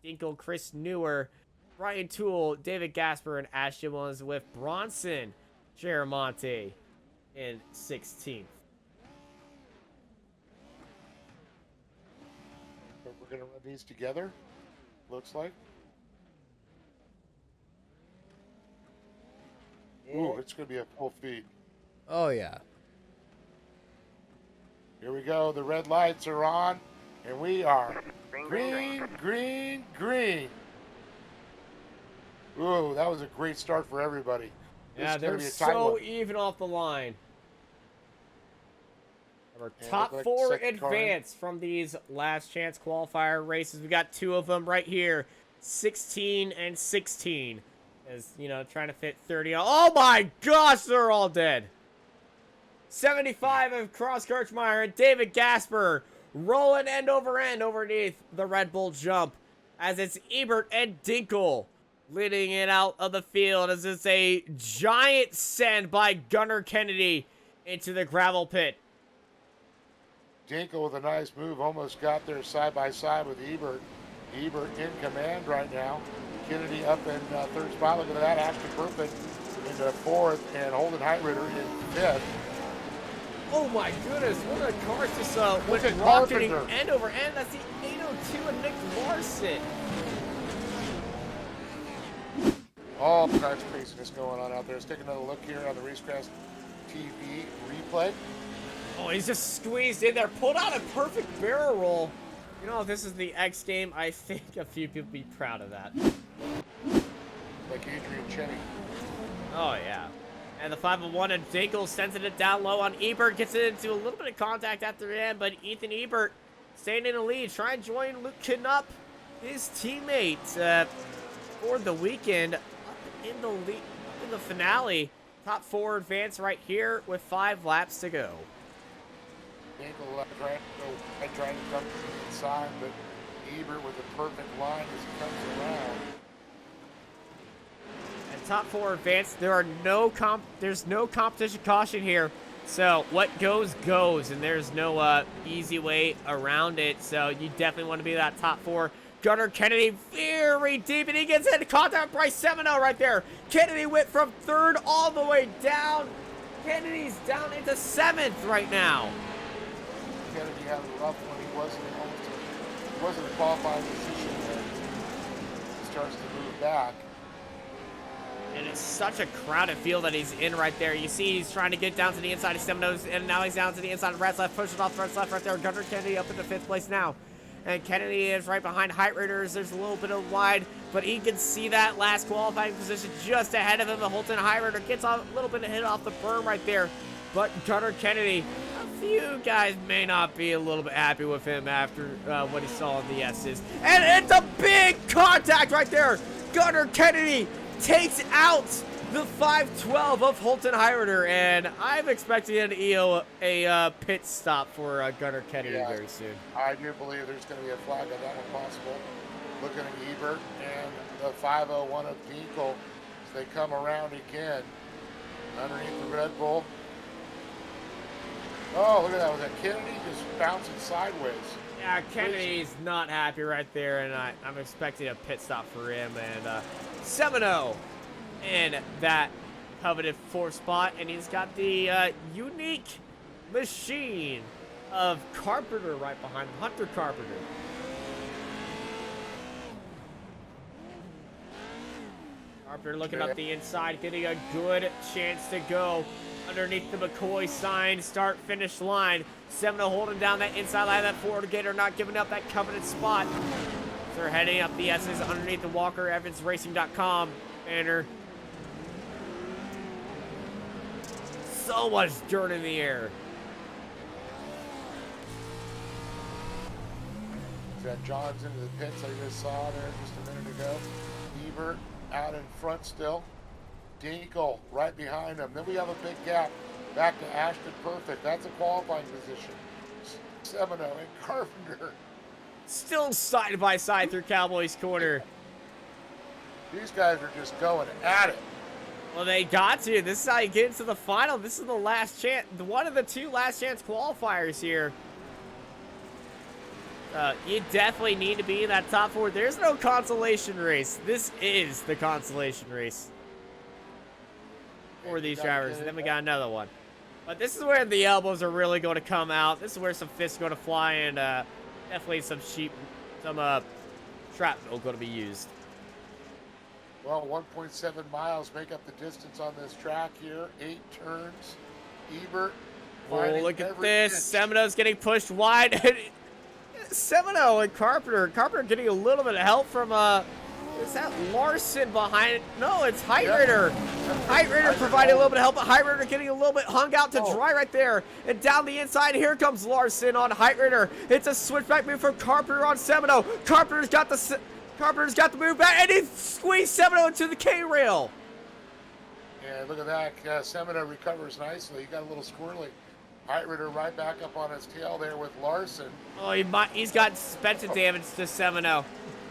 Dinkle, Chris Newer, Brian Toole, David Gasper, and Ashton Williams with Bronson Cheramonte in 16th. We're going to run these together, looks like. Ooh, it's going to be a full feed. Oh, yeah. Here we go. The red lights are on, and we are green, green, green. Ooh, that was a great start for everybody. Yeah, they're so even off the line. Our top 4 advance from these last chance qualifier races. We got 2 of them right here, 16 and 16. As, you know, trying to fit 30. Oh my gosh, they're all dead. 75 of Cross Kirchmeyer and David Gasper rolling end over end underneath the Red Bull jump. As it's Ebert and Dinkle leading it out of the field. As it's a giant send by Gunnar Kennedy into the gravel pit. Dinkle with a nice move, almost got there side by side with Ebert. Ebert in command right now. Kennedy up in third spot. Look at that. Ashton Perfect into fourth, and Holden Heitritter in fifth. Oh my goodness, one of the cars just went at rocketing Carpenter. end over end. That's the 802 of Nick Larson. All kinds of craziness going on out there. Let's take another look here on the Racecraft TV replay. Oh, he's just squeezed in there, pulled out a perfect barrel roll. You know, if this is the X game, I think a few people would be proud of that. Like Adrian Cheney. Oh, yeah. And the 501 and Dinkle sends it down low on Ebert. Gets it into a little bit of contact at the end, but Ethan Ebert staying in the lead. Trying to join Luke Knupp, his teammate, for the weekend. Up in the lead, up in the finale. Top 4 advance right here with 5 laps to go. Dinkle trying to come inside, but Ebert with a perfect line as he comes around. And top 4 advance. There's no competition caution here. So what goes, and there's no easy way around it. So you definitely want to be that top 4. Gunnar Kennedy very deep, and he gets into contact with Bryce Semino right there. Kennedy went from 3rd all the way down. Kennedy's down into 7th right now. Kennedy had a rough one. He wasn't in a qualifying position there. He starts to move back. And it's such a crowded field that he's in right there. You see he's trying to get down to the inside of Semino's, and now he's down to the inside of Retzlaff, pushing off Retzlaff right there. Gunnar Kennedy up into 5th place now. And Kennedy is right behind Heitritter. There's a little bit of wide, but he can see that last qualifying position just ahead of him. The Holton Heitritter gets a little bit of hit off the berm right there. But Gunnar Kennedy, a few guys may not be a little bit happy with him after what he saw in the S's. And it's a big contact right there. Gunnar Kennedy takes out the 512 of Holton Heitritter, and I'm expecting an a pit stop for Gunnar Kennedy very soon. I do believe there's going to be a flag on that one possible. Looking at Ebert and the 501 of Dinkle as they come around again underneath the Red Bull. Oh, look at that. Was that Kennedy just bouncing sideways? Yeah, Kennedy's not happy right there, and I'm expecting a pit stop for him. And Semino in that coveted 4th spot, and he's got the unique machine of Carpenter right behind him, Hunter Carpenter. Carpenter looking up the inside, getting a good chance to go underneath the McCoy sign, start-finish line. Semino holding down that inside line, that forward gator, not giving up that coveted spot. So they're heading up the S's underneath the WalkerEvansRacing.com banner. So much dirt in the air. Got Johns into the pits I just saw there just a minute ago. Ebert out in front still. Dinkle right behind him. Then we have a big gap back to Ashton Perfect. That's a qualifying position. Semino and Carpenter. Still side by side through Cowboys corner. These guys are just going at it. Well, they got to. This is how you get into the final. This is the last chance, one of the 2 last chance qualifiers here. You definitely need to be in that top 4. There's no consolation race. This is the consolation race for these drivers. And then we got another one. But this is where the elbows are really going to come out. This is where some fists are going to fly, and definitely some shrapnel going to be used. Well, 1.7 miles make up the distance on this track here. 8 turns. Ebert. Oh, look at this. Semino's getting pushed wide. Semino and Carpenter. Carpenter getting a little bit of help from, is that Larson behind it? No, it's Heitritter. Heitritter providing a little bit of help, but Heitritter getting a little bit hung out to dry right there. And down the inside, here comes Larson on Heitritter. It's a switchback move from Carpenter on Semino. Carpenter's got the move back, and he squeezed Semino into the K-rail. Yeah, look at that. Semino recovers nicely. He got a little squirrely. Heitritter right back up on his tail there with Larson. Oh, he's got suspension damage to Semino.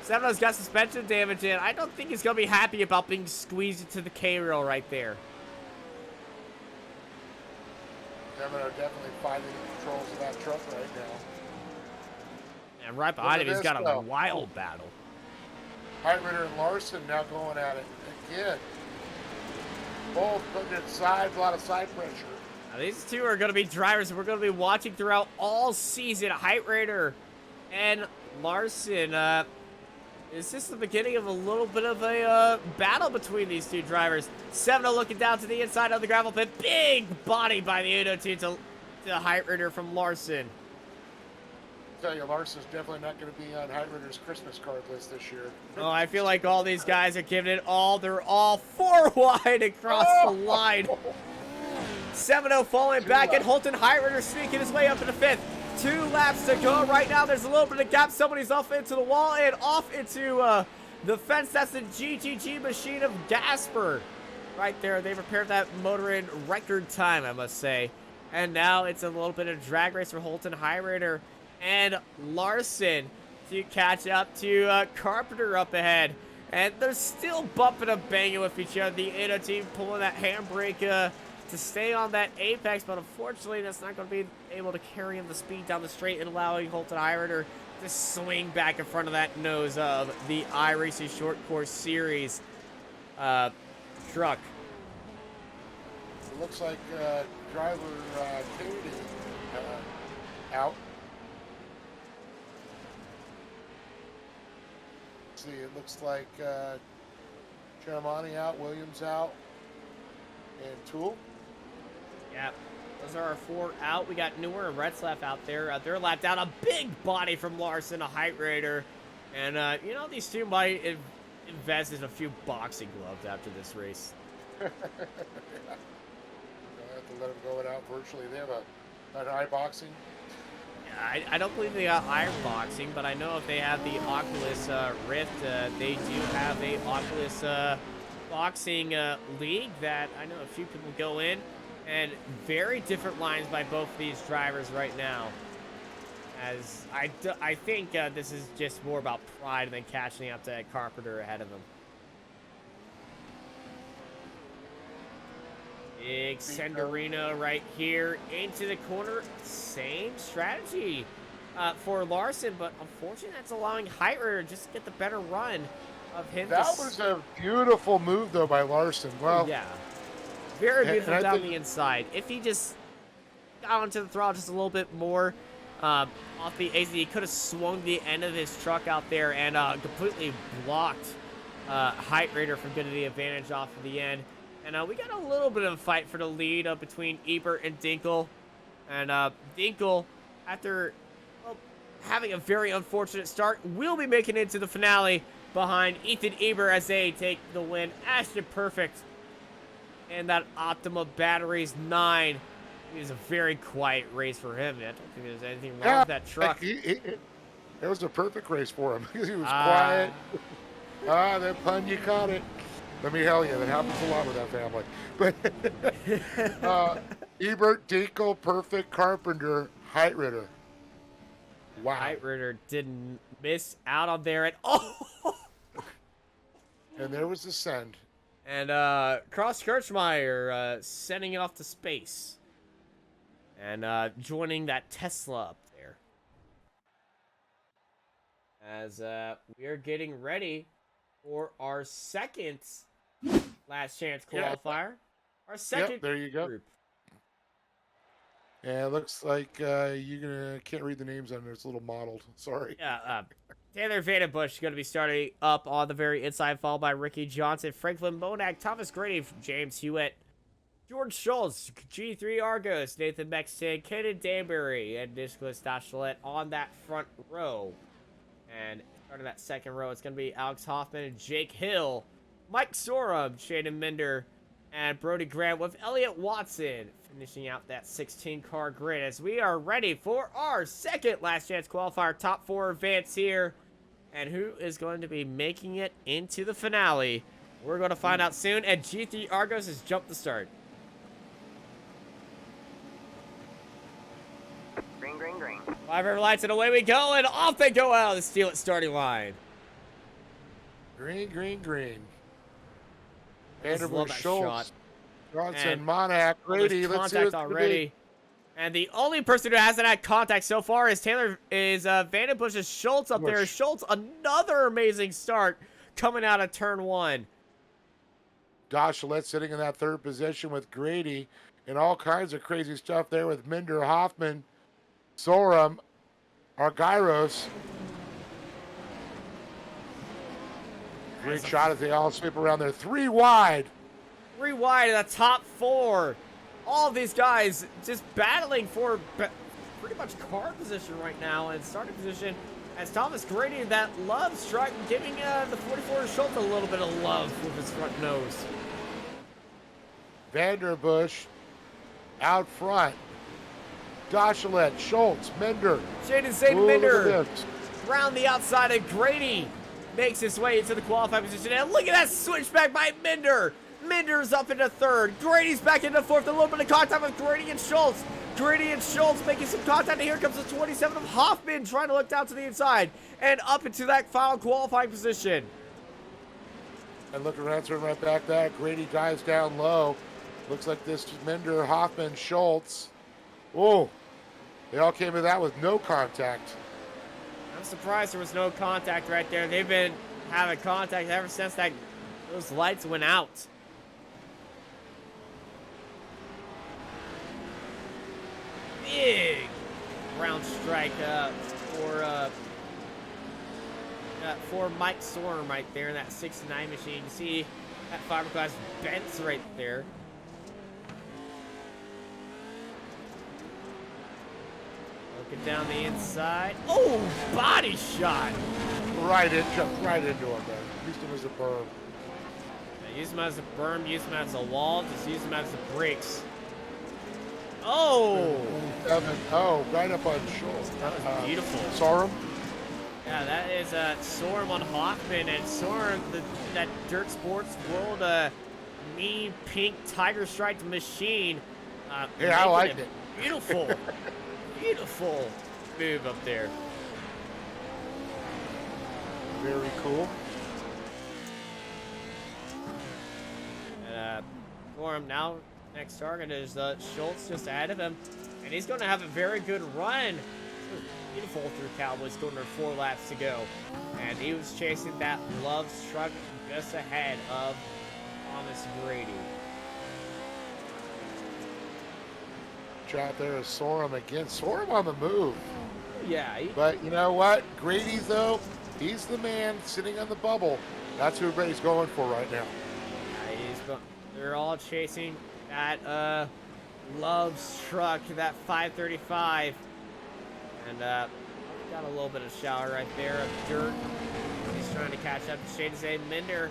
Semino's got suspension damage in. I don't think he's going to be happy about being squeezed into the K-rail right there. Semino definitely fighting the controls of that truck right now. And right behind him, he's got a wild battle. Heitritter and Larson now going at it again. Both putting it sides, a lot of side pressure. Now, these 2 are going to be drivers we're going to be watching throughout all season. Heitritter and Larson. Is this the beginning of a little bit of a battle between these 2 drivers? Semino looking down to the inside of the gravel pit. Big body by the Uno 2 to Heitritter from Larson. I tell you, Larson's definitely not going to be on Heitritter's Christmas card list this year. Oh, I feel like all these guys are giving it all. They're all 4 wide across the line. Semino falling back, and Holton Heitritter sneaking his way up to the 5th. 2 laps to go right now. There's a little bit of gap. Somebody's off into the wall and off into the fence. That's the GGG machine of Gasper. Right there. They repaired that motor in record time, I must say. And now it's a little bit of drag race for Holton Heitritter and Larson to catch up to Carpenter up ahead. And they're still bumping and banging with each other. The Uno team pulling that handbrake to stay on that apex, but unfortunately that's not going to be able to carry him the speed down the straight and allowing Holton Heitritter to swing back in front of that nose of the iRacing Short Course Series truck. It looks like driver Kennedy out. Let's see, it looks like Charamani out, Williams out, and Toole. Yeah, those are our 4 out. We got Newer and Retzlaff out there. They're lapped down. A big body from Larson, a Heitritter. And, you know, these 2 might invest in a few boxing gloves after this race. Don't have to let them go it out virtually. They have an eye boxing. Yeah, I don't believe they got iron boxing, but I know if they have the Oculus Rift, they do have a Oculus boxing league that I know a few people go in. And very different lines by both of these drivers right now. As I think this is just more about pride than catching up to Carpenter ahead of them. Big Senderino right here into the corner. Same strategy for Larson, but unfortunately that's allowing Heitritter just to get the better run of him. That was a beautiful move, though, by Larson. Well, yeah. Very beautiful down the inside. If he just got onto the throttle just a little bit more off the exit, he could have swung the end of his truck out there and completely blocked Heitritter from getting the advantage off of the end. And we got a little bit of a fight for the lead between Ebert and Dinkel. And Dinkel, after having a very unfortunate start, will be making it to the finale behind Ethan Ebert as they take the win. Ashton Perfect and that Optima Batteries 9. It was a very quiet race for him. I don't think there's anything wrong with that truck. It was a perfect race for him because he was quiet. That pun, you caught it. Let me tell you, that happens a lot with that family. But Ebert, Dinkel, Perfect, Carpenter, Heitritter. Wow. Heitritter didn't miss out on there at all. And there was the send. And Cross Kirchmeyer sending it off to space. And joining that Tesla up there. As we are getting ready for our second last chance qualifier. Our second there you go. group. And it looks like can't read the names on there. It's a little mottled. Sorry. Yeah, Taylor Vandenbush is going to be starting up on the very inside, followed by Ricky Johnson, Franklin Monak, Thomas Grady, James Hewitt, George Schultz, G3 Argos, Nathan Bexton, Kenan Danbury, and Nicholas Dachelet on that front row. And starting that second row, it's going to be Alex Hoffman and Jake Hill, Mike Sorum, Shaden Minder, and Brody Grant with Elliot Watson finishing out that 16-car grid as we are ready for our second last chance qualifier top 4 advance here. And who is going to be making it into the finale? We're going to find out soon. And G3 Argos has jumped the start. Green, green, green. 5 red lights and away we go. And off they go out of the Steel starting line. Green, green, green. I just love Vanderbilt, that Schultz, Johnson, And Monak, Grady. There's Let's see what's contact gonna already. be. And the only person who hasn't had contact so far is Vandenbush's Schultz up there. Bush. Schultz, another amazing start coming out of turn 1. Dachelet sitting in that third position with Grady, and all kinds of crazy stuff there with Minder, Hoffman, Sorum, Argyros. Great shot as they all sweep around there. 3 wide. 3 wide in the top 4. All of these guys just battling for pretty much car position right now and starting position as Thomas Grady, that love strike, giving the 44 Schultz a little bit of love with his front nose. Vanderbush out front. Dachelet, Schultz, Minder. Jaden Zayden Ooh, look at Minder this. round the outside of Grady makes his way into the qualifying position. And look at that switchback by Minder. Minder's up into third. Grady's back into fourth. A little bit of contact with Grady and Schultz. Grady and Schultz making some contact. And here comes the 27 of Hoffman trying to look down to the inside and up into that final qualifying position. And look around, turn right back there. Grady dives down low. Looks like this is Minder, Hoffman, Schultz. Oh, they all came to that with no contact. I'm surprised there was no contact right there. They've been having contact ever since those lights went out. Big ground strike for Mike Sorum right there in that 69 machine. You can see that fiberglass bends right there. Looking down the inside. Oh, body shot. Jumped right into him, man. Used him as a berm. Use them as a berm, use them as a wall, just use them as the brakes. Oh! Oh, right up on Schultz. That was beautiful. Sorum? Yeah, that is Sorum on Hoffman, and Sorum, that Dirt Sports World mean pink tiger striped machine. Yeah, I like it. Beautiful, beautiful move up there. Very cool. And Sorum now, next target is Schultz just ahead of him, and he's going to have a very good run. Beautiful through Cowboys, going to 4 laps to go. And he was chasing that love truck just ahead of Thomas Grady. Shot there is Sorum again. Sorum on the move. Yeah. But you know what? Grady, though, he's the man sitting on the bubble. That's who everybody's going for right now. Yeah, they're all chasing that Love's truck, that 535. And got a little bit of shower right there of dirt. He's trying to catch up to Shane Minder.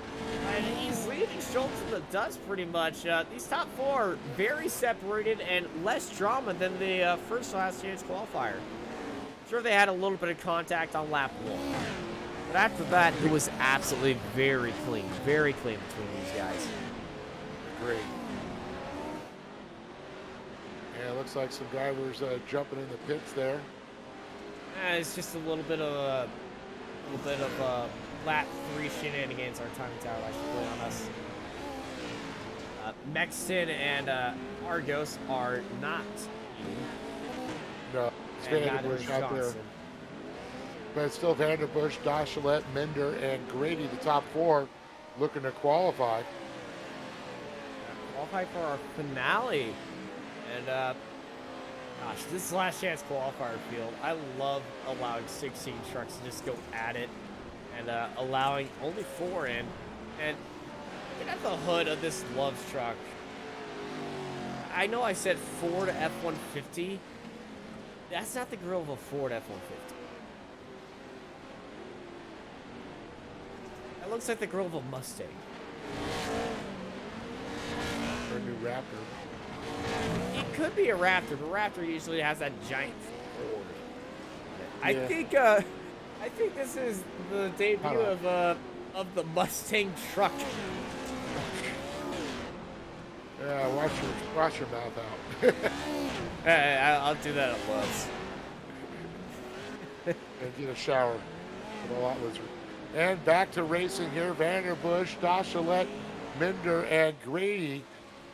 And he's leaving Schultz in the dust pretty much. These top 4 are very separated and less drama than the first last chance qualifier. Sure, they had a little bit of contact on lap 1. But after that, it was absolutely very clean between these guys. Great. Yeah, it looks like some drivers jumping in the pits there. It's just a little bit of little bit of lap 3 shenanigans our timing tower likes to play on us. Mexton and Argos are not eating. No, it's And neither Vanderbush is out there. Johnson. But it's still Vanderbush, Dachshund, Minder, and Grady, the top 4, looking to qualify. Qualify for our finale. And, gosh, this is last chance qualifier field. I love allowing 16 trucks to just go at it and allowing only 4 in. And look at the hood of this Loves truck. I know I said Ford F-150. That's not the grill of a Ford F-150. That looks like the grill of a Mustang. Or a new Raptor. It could be a Raptor, but Raptor usually has that giant Ford. Yeah. I think this is the debut of the Mustang truck. Yeah, wash your mouth out. I'll do that at Loves. And get a shower with a lot lizard. And back to racing here. Vanderbush, Dachshund, Minder, and Grady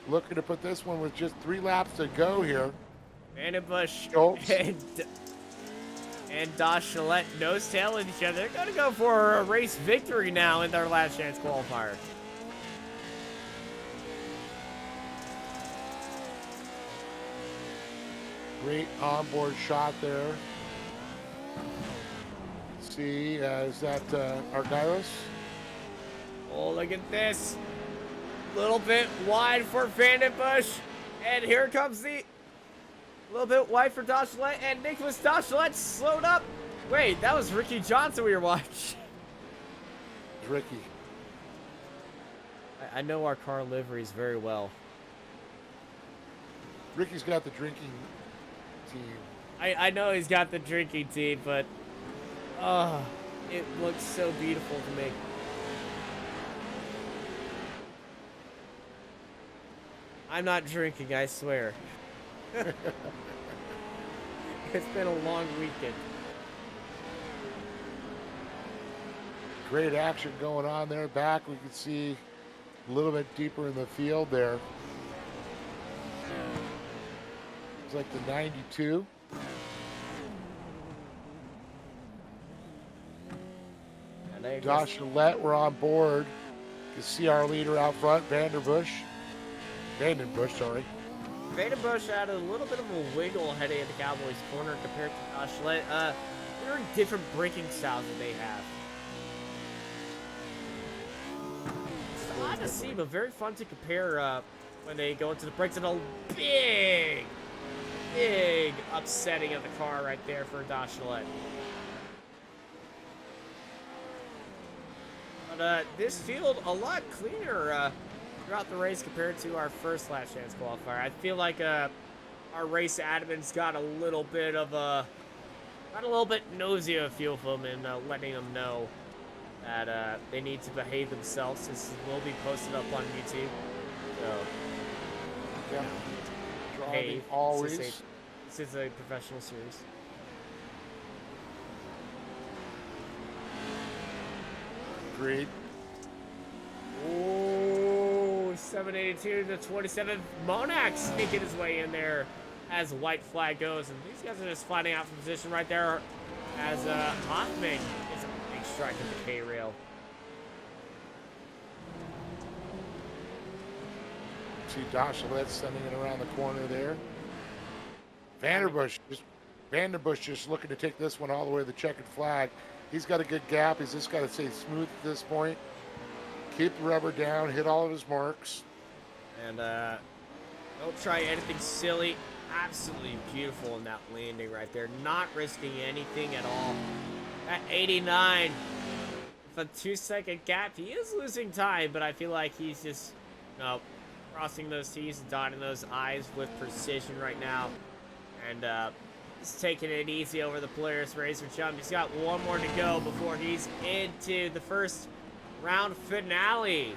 looking to put this one with just 3 laps to go here. Vandenbush Schultz. and Dachshund nose tail with each other. They're going to go for a race victory now in their last chance qualifier. Great onboard shot there. See, is that Argyros? Oh, look at this. Little bit wide for Vandenbush. And here comes the little bit wide for Dachshund. And Nicholas Dachshund slowed up. Wait, that was Ricky Johnson we were watching. It's Ricky. I know our car liveries very well. Ricky's got the drinking team. I know he's got the drinking team, but it looks so beautiful to me. I'm not drinking, I swear. It's been a long weekend. Great action going on there. Back, we can see a little bit deeper in the field there. It's like the 92. Josh Gillette, we're on board. You can see our leader out front, Vandenbush, sorry. Vandenbush had a little bit of a wiggle heading into the Cowboys' corner compared to Josh Gillette. Very different braking styles that they have. It's odd to see, but very fun to compare when they go into the brakes. And a big upsetting of the car right there for Josh Gillette. But this field a lot cleaner throughout the race compared to our first last chance qualifier. I feel like our race admins got a little bit nosy of a few of them and letting them know that they need to behave themselves. This will be posted up on YouTube. So, Yeah. Driving behave. always. This is a professional series. Agreed. Oh, 782 to 27. Monac sneaking his way in there as white flag goes. And these guys are just finding out from position right there as Hoffman gets a big strike at the K-rail. See Dachshund sending it around the corner there. Vanderbush just looking to take this one all the way to the checkered flag. He's got a good gap. He's just got to stay smooth at this point. Keep the rubber down, hit all of his marks. And don't try anything silly. Absolutely beautiful in that landing right there. Not risking anything at all. At 89, with a 2-second gap, he is losing time, but I feel like he's just, crossing those T's and dotting those I's with precision right now. And he's taking it easy over the Polaris Racer Chum. He's got one more to go before he's into the first round finale.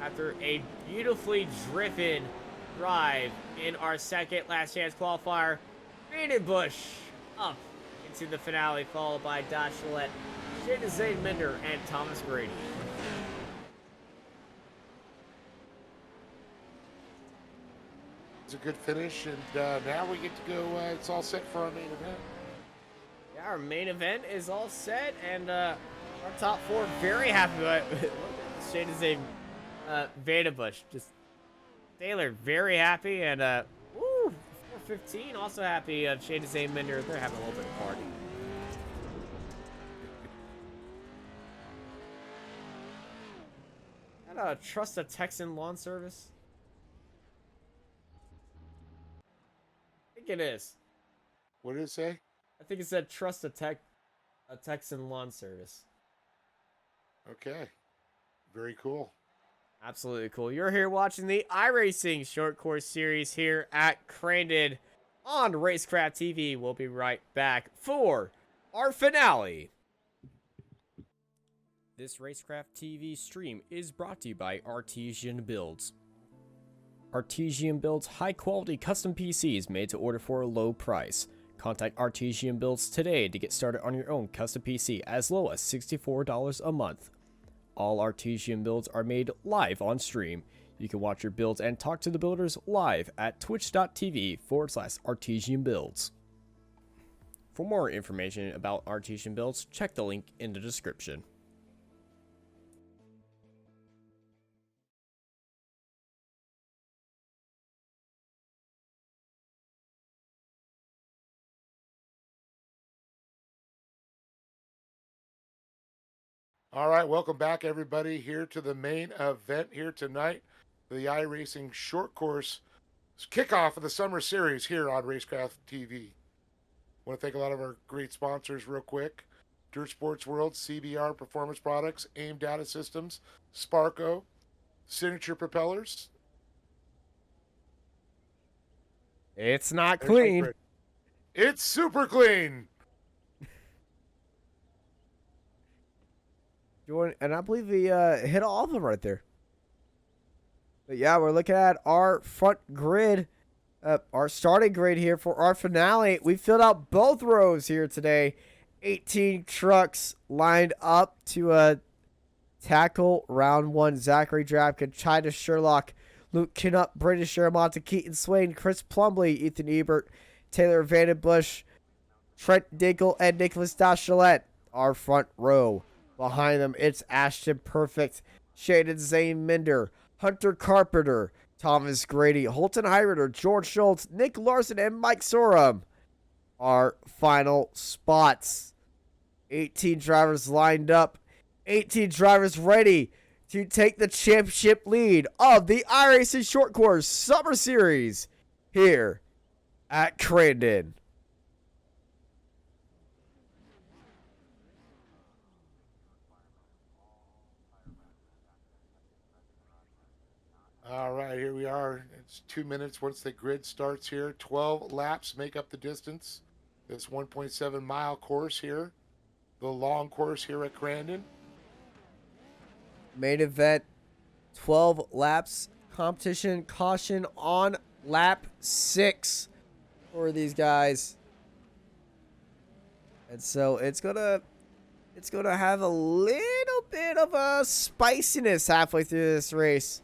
After a beautifully driven drive in our second last chance qualifier, Vandenbush up into the finale, followed by Dachshund Shane Zane Minder, and Thomas Grady. It's a good finish, and now we get to go. It's all set for our main event. Yeah, our main event is all set, and our top four very happy with Shane Zane Vandenbush. Just Taylor very happy, and woo, 415 also happy. Shane Zane Minder, they're having a little bit of party. Trust a Texan lawn service? I think it is. What did it say? I think it said trust a Texan lawn service. Okay. Very cool. Absolutely cool. You're here watching the iRacing short course series here at Crandon on Racecraft TV. We'll be right back for our finale. This Racecraft TV stream is brought to you by Artesian Builds. Artesian builds high-quality custom PCs made to order for a low price. Contact Artesian Builds today to get started on your own custom PC as low as $64 a month. All Artesian builds are made live on stream. You can watch your builds and talk to the builders live at twitch.tv/Artesian Builds. For more information about Artesian Builds, check the link in the description. All right, welcome back, everybody, here to the main event here tonight, the iRacing short course kickoff of the summer series here on Racecraft TV. I want to thank a lot of our great sponsors real quick. Dirt Sports World, CBR Performance Products, AIM Data Systems, Sparco, Signature Propellers. It's not clean. It's super clean. And I believe we hit all of them right there. But yeah, we're looking at our front grid, our starting grid here for our finale. We filled out both rows here today. 18 trucks lined up to tackle round one. Zachary Drapkin, China Sherlock, Luke Kinnup, British Shermont, Keaton Swain, Chris Plumley, Ethan Ebert, Taylor Vandenbush, Trent Dinkel, and Nicholas Dachelet. Our front row. Behind them, it's Ashton Perfect, Shaden Zane Minder, Hunter Carpenter, Thomas Grady, Holton Heirider, George Schultz, Nick Larson, and Mike Sorum. Our final spots. 18 drivers lined up. 18 drivers ready to take the championship lead of the iRacing Short Course Summer Series here at Crandon. All right, here we are. It's 2 minutes once the grid starts here. 12 laps make up the distance. This 1.7 mile course here. The long course here at Crandon. Main event, 12 laps. Competition caution on lap 6 for these guys. And so it's gonna have a little bit of a spiciness halfway through this race.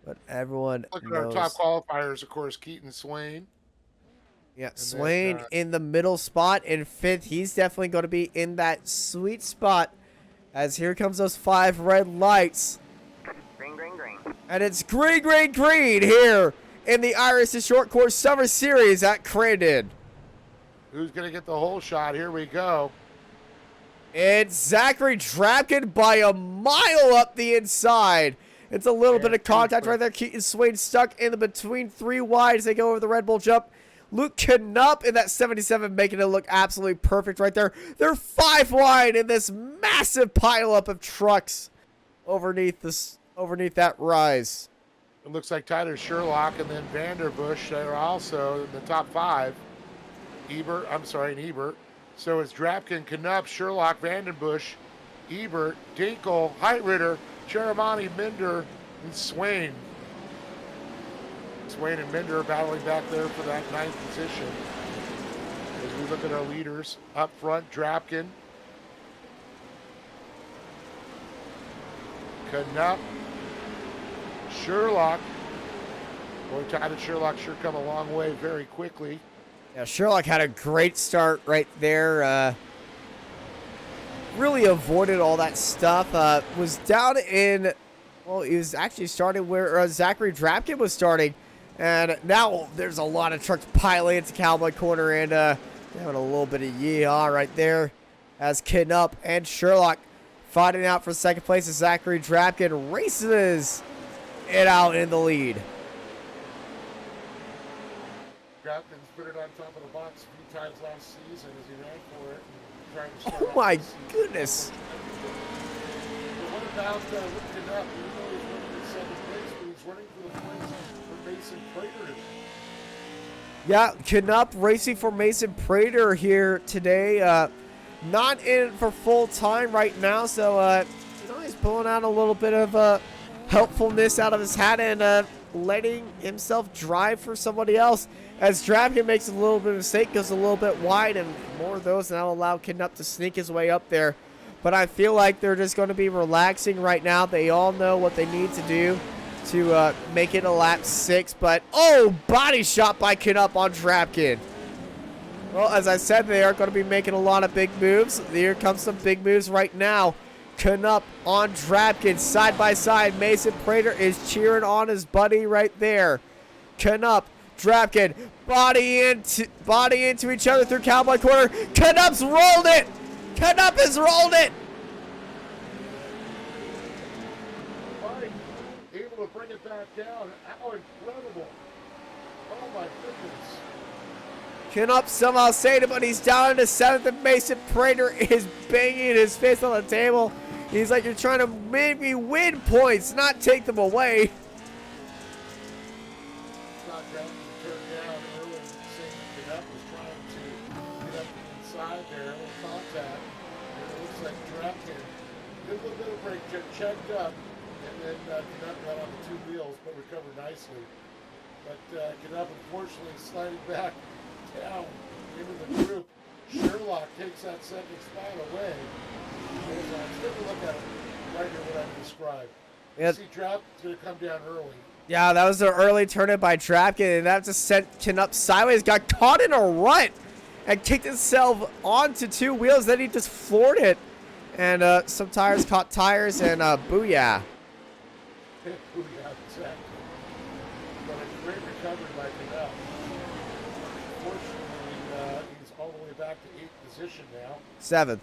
But everyone Look at knows. our top qualifiers, of course, Keaton Swain. Yeah, And Swain then, in the middle spot in 5th. He's definitely going to be in that sweet spot. As here comes those 5 red lights. Green, green, green. And it's green, green, green here in the iRacing Short Course Summer Series at Crandon. Who's going to get the whole shot? Here we go. It's Zachary Drapkin by a mile up the inside. It's a little bit of contact right there. Keaton Swain stuck in the between 3 wide as they go over the Red Bull jump. Luke Kinnup in that 77 making it look absolutely perfect right there. They're 5 wide in this massive pileup of trucks underneath that rise. It looks like Tyler Sherlock and then Vanderbush are also in the top 5. Ebert. So it's Drapkin, Kinnup, Sherlock, Vandenbush, Ebert, Dinkel, Heirider, Cheramani, Minder, and Swain. Swain and Minder are battling back there for that 9th position. As we look at our leaders, up front, Drapkin, Canup, Sherlock. Boy, Todd and Sherlock sure come a long way very quickly. Yeah, Sherlock had a great start right there. Really avoided all that stuff. Was down in, well, he was actually starting where Zachary Drapkin was starting. And now there's a lot of trucks piling into Cowboy Corner and having a little bit of yeehaw right there as Canup and Sherlock fighting out for second place as Zachary Drapkin races it out in the lead. Drapkin's put it on top of the box a few times last season as he ran for it and trying to start Oh off my the season. goodness. But what about Rick Canup? Even though he's running in second place, but he's running for the place for Mason Prater. Yeah, Canup racing for Mason Prater here today. Not in for full time right now, so he's pulling out a little bit of helpfulness out of his hat and letting himself drive for somebody else. As Drapkin makes a little bit of a mistake, goes a little bit wide, and more of those now allow Canup to sneak his way up there. But I feel like they're just going to be relaxing right now. They all know what they need to do to make it a lap 6. But, oh, body shot by Canup on Drapkin. Well, as I said, they are going to be making a lot of big moves. Here comes some big moves right now. Canup on Drapkin, side by side. Mason Prater is cheering on his buddy right there. Canup, Drapkin, body into each other through Cowboy Corner. Canup's rolled it. Canup has rolled it. Mike, able to bring it back down. How incredible. Oh my goodness. Canup somehow saved it, but he's down into 7th, and Mason Prater is banging his fist on the table. He's like, you're trying to make me win points, not take them away. Not Drapkin turned down early, saying that Canup was trying to get up inside there, a little contact. And it looks like Drapkin did a little bit of brake check, checked up, and then Canup got on the 2 wheels, but recovered nicely. But Canup, unfortunately, sliding back down into the group. Sherlock takes that second spot away. Let's take a look at it right here, what I described. Yep. See, Drapkin's going to come down early. Yeah, that was an early turn in by Drapkin, and that just sent Canup sideways. Got caught in a rut and kicked himself onto 2 wheels. Then he just floored it. And some tires caught tires, and booyah. Booyah, exactly. But a great recovery by Crandon. Unfortunately, he's all the way back to 8th position now. 7th.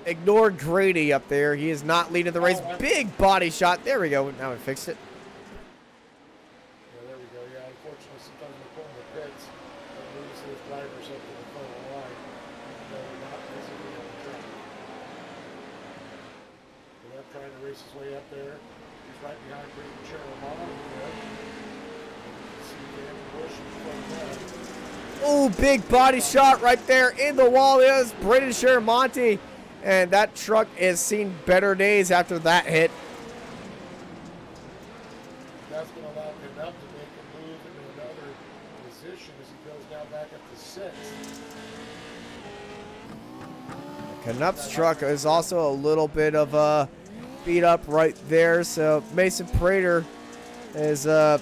Ignore Grady up there. He is not leading the race. Big body shot. There we go. Now we fixed it. Yeah, there we go. Yeah, unfortunately, sometimes we're pulling the pits and lose those drivers up to the front of the line. They're not physically on the track. They're trying to race his way up there. He's right behind Brayden Cheromano. See Dan Bush in front of that. Oh, big body shot right there in the wall is Brayden Cheromano. And that truck has seen better days after that hit. That's going to allow Canup to make a move into another position as he goes now back up to 6th. Canup's truck is also a little bit of a beat up right there. So Mason Prater is, going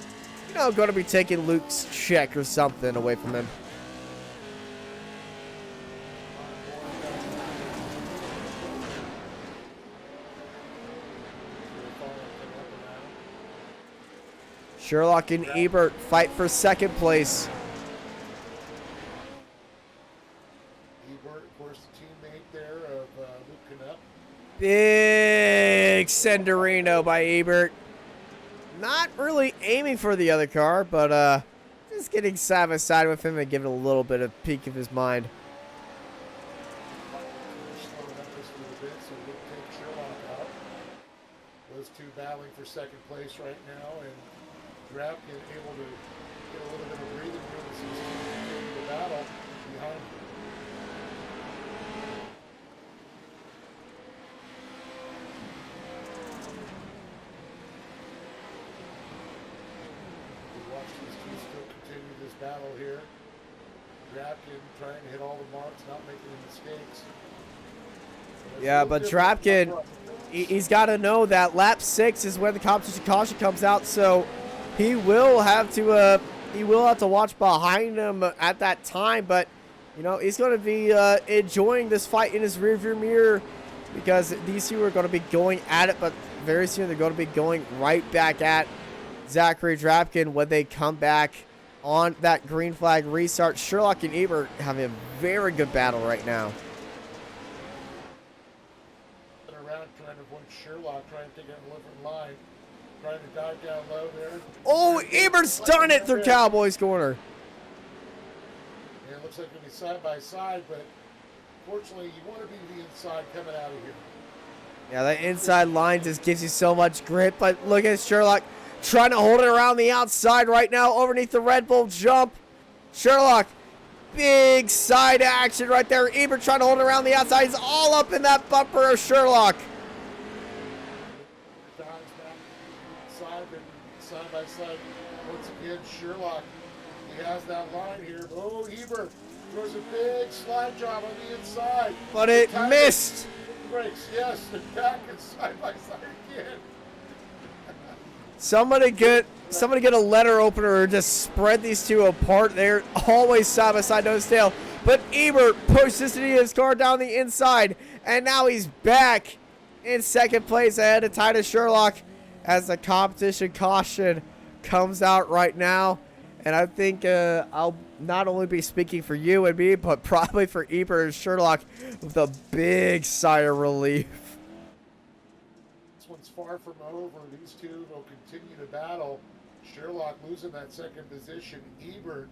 to be taking Luke's check or something away from him. Sherlock and Ebert fight for second place. Ebert, of course, the teammate there of Luke Canup. Big Senderino by Ebert. Not really aiming for the other car, but just getting side by side with him and giving a little bit of peek of his mind. Slowing up just a little bit, so Luke takes Sherlock out. Those two battling for second place right now, and Drapkin able to get a little bit of breathing room as he's continuing the battle behind him. We watch these two still continue this battle here. Drapkin trying to hit all the marks, not making any mistakes. Yeah, but Drapkin, he's got to know that lap 6 is when the competition caution comes out, so he will have to watch behind him at that time. But you know, he's going to be enjoying this fight in his rearview mirror, because these two are going to be going at it, but very soon they're going to be going right back at Zachary Drapkin when they come back on that green flag restart. Sherlock and Ebert having a very good battle right now. Around trying to avoid Sherlock, trying to take a different line, trying to dive down low there. Oh, Ebert's done it through Cowboys corner. And it looks like it'll be side by side, but fortunately, you want to be the inside coming out of here. Yeah, that inside line just gives you so much grip. But look at Sherlock trying to hold it around the outside right now underneath the Red Bull jump. Sherlock, big side action right there. Ebert trying to hold it around the outside. He's all up in that bumper of Sherlock. Side by side. Once again, Sherlock, he has that line here. Oh, Ebert throws a big slide job on the inside. But it missed. Breaks, yes, they're back and side by side again. Somebody get a letter opener or just spread these two apart. They're always side by side, nose tail. But Ebert pushes his car down the inside, and now he's back in second place ahead of Titus Sherlock as the competition caution comes out right now. And I think I'll not only be speaking for you and me, but probably for Ebert and Sherlock with a big sigh of relief. This one's far from over. These two will continue to battle. Sherlock losing that second position. Ebert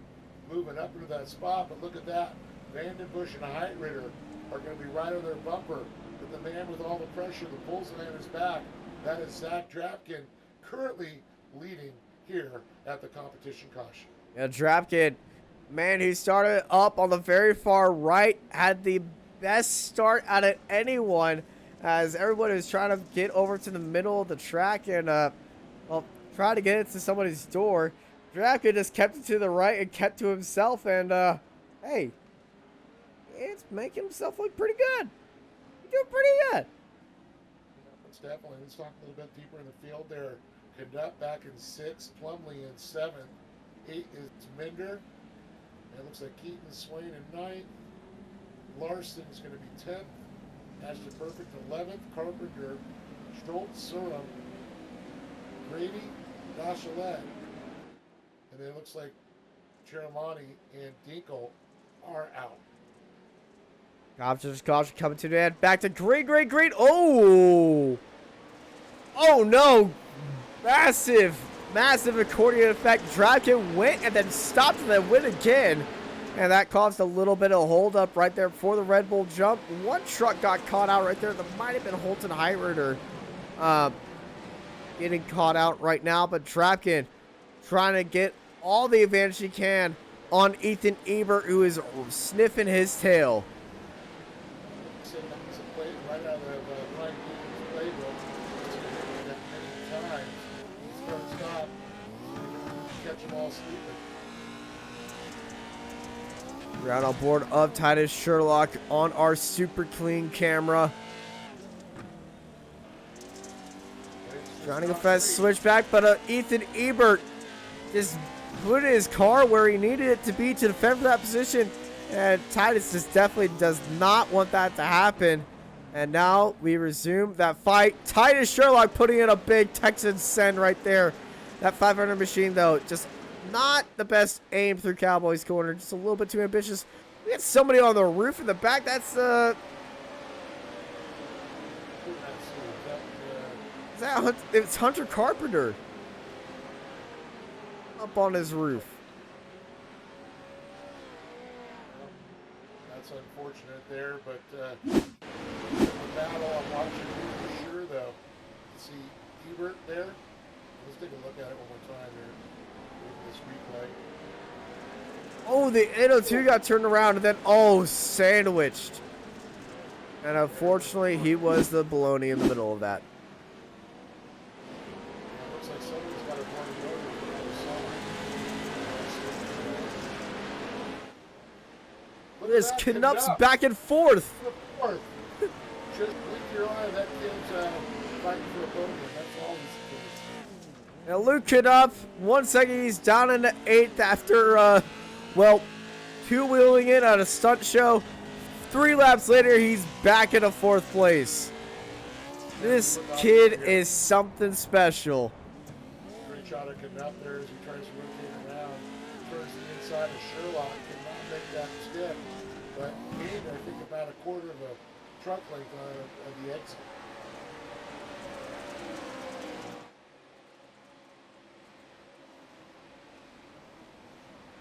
moving up into that spot. But look at that. Vandenbush and Heitritter are going to be right on their bumper. But the man with all the pressure that pulls the man is back. That is Zach Drapkin, currently leading here at the competition caution. Yeah, Drapkin, man, he started up on the very far right, had the best start out of anyone, as everybody was trying to get over to the middle of the track and, well, try to get it to somebody's door. Drapkin just kept it to the right and kept to himself, and, hey, it's making himself look pretty good. He's doing pretty good. It's definitely, let's talk a little bit deeper in the field there. Canutt back in 6th, Plumley in 7th, 8th is Minder. And it looks like Keaton Swain in 9th. Larson is going to be 10th. Ashton Perfect 11th. Carpenter, Stoltz, Surum, Grady, Dachelet. And then it looks like Cheramani and Dinkle are out. Caution coming to the end. Back to green. Oh! Oh no! Massive accordion effect. Drapkin went and then stopped and then went again. And that caused a little bit of hold up right there for the Red Bull jump. One truck got caught out right there. That might have been Holton Heitritter getting caught out right now. But Drapkin trying to get all the advantage he can on Ethan Ebert, who is sniffing his tail. Right out of Ryan Keaton's playbook. That many times. Start, catch them all sleeping. We're out on board of Titus Sherlock on our super clean camera. Trying to go fast switchback, but Ethan Ebert just put his car where he needed it to be to defend for that position. And Titus just definitely does not want that to happen. And now we resume that fight. Titus Sherlock putting in a big Texan send right there. That 500 machine, though, just not the best aim through Cowboys corner. Just a little bit too ambitious. We got somebody on the roof in the back. That's, it's Hunter Carpenter up on his roof. That's unfortunate there, but the battle I'm watching for sure, though. See Ebert there. Let's take a look at it one more time here. This replay. Oh, the 802 got turned around and then, oh, sandwiched. And unfortunately, he was the baloney in the middle of that. It looks like somebody's got a running over. Look at this Knups back and forth. Fourth. Just blink your eye. That kid's fighting for a podium. That's all he's doing. Now Luke Knupp, 1 second, he's down in the 8th after, well, two-wheeling in on a stunt show. 3 laps later, he's back in a 4th place. This kid is something special. Great shot of Knupp there as he tries to rotate around. Turns the inside of Sherlock. Cannot make that stick. But gained, I think, about a quarter of a truck length of the exit.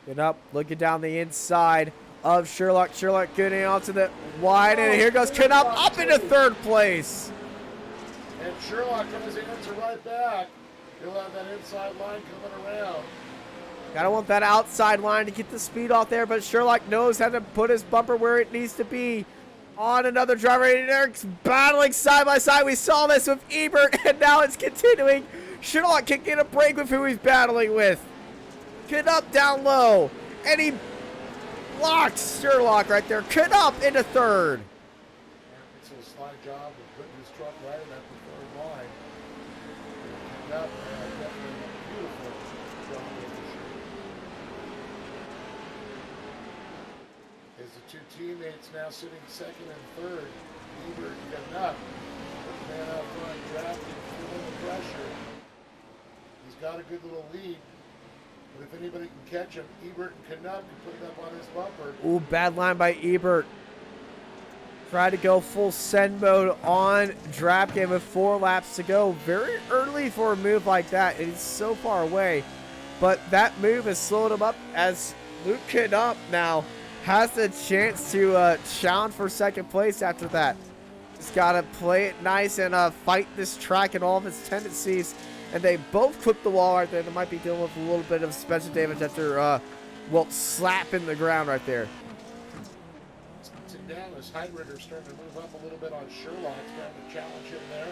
Knupp looking down the inside of Sherlock. Sherlock getting onto the wide, and here goes Knupp up into 3rd place. And Sherlock tries to answer right back. He'll have that inside line coming around. Gotta want that outside line to get the speed off there, but Sherlock knows how to put his bumper where it needs to be. On another driver, and they're battling side by side. We saw this with Ebert, and now it's continuing. Sherlock can't get a break with who he's battling with. Knupp down low, and he blocks Sherlock right there. Knupp into 3rd. It's a slide job of putting his truck right in that preferred line. Knupp, definitely a beautiful job with the shirt. As the 2 teammates now sitting 2nd and 3rd, Ebert and Knupp. The man out front drafting, feeling the pressure. He's got a good little lead. But if anybody can catch him, Ebert and Knupp can put it up on his bumper. Ooh, bad line by Ebert. Tried to go full send mode on Drapkin with 4 laps to go. Very early for a move like that. It is so far away. But that move has slowed him up as Luke Knupp now has the chance to challenge for 2nd place after that. Just got to play it nice and fight this track and all of its tendencies. And they both clipped the wall right there. They might be dealing with a little bit of special damage after, well, slapping the ground right there. Sitting down as Heidritter starting to move up a little bit on Sherlock, trying to challenge him there.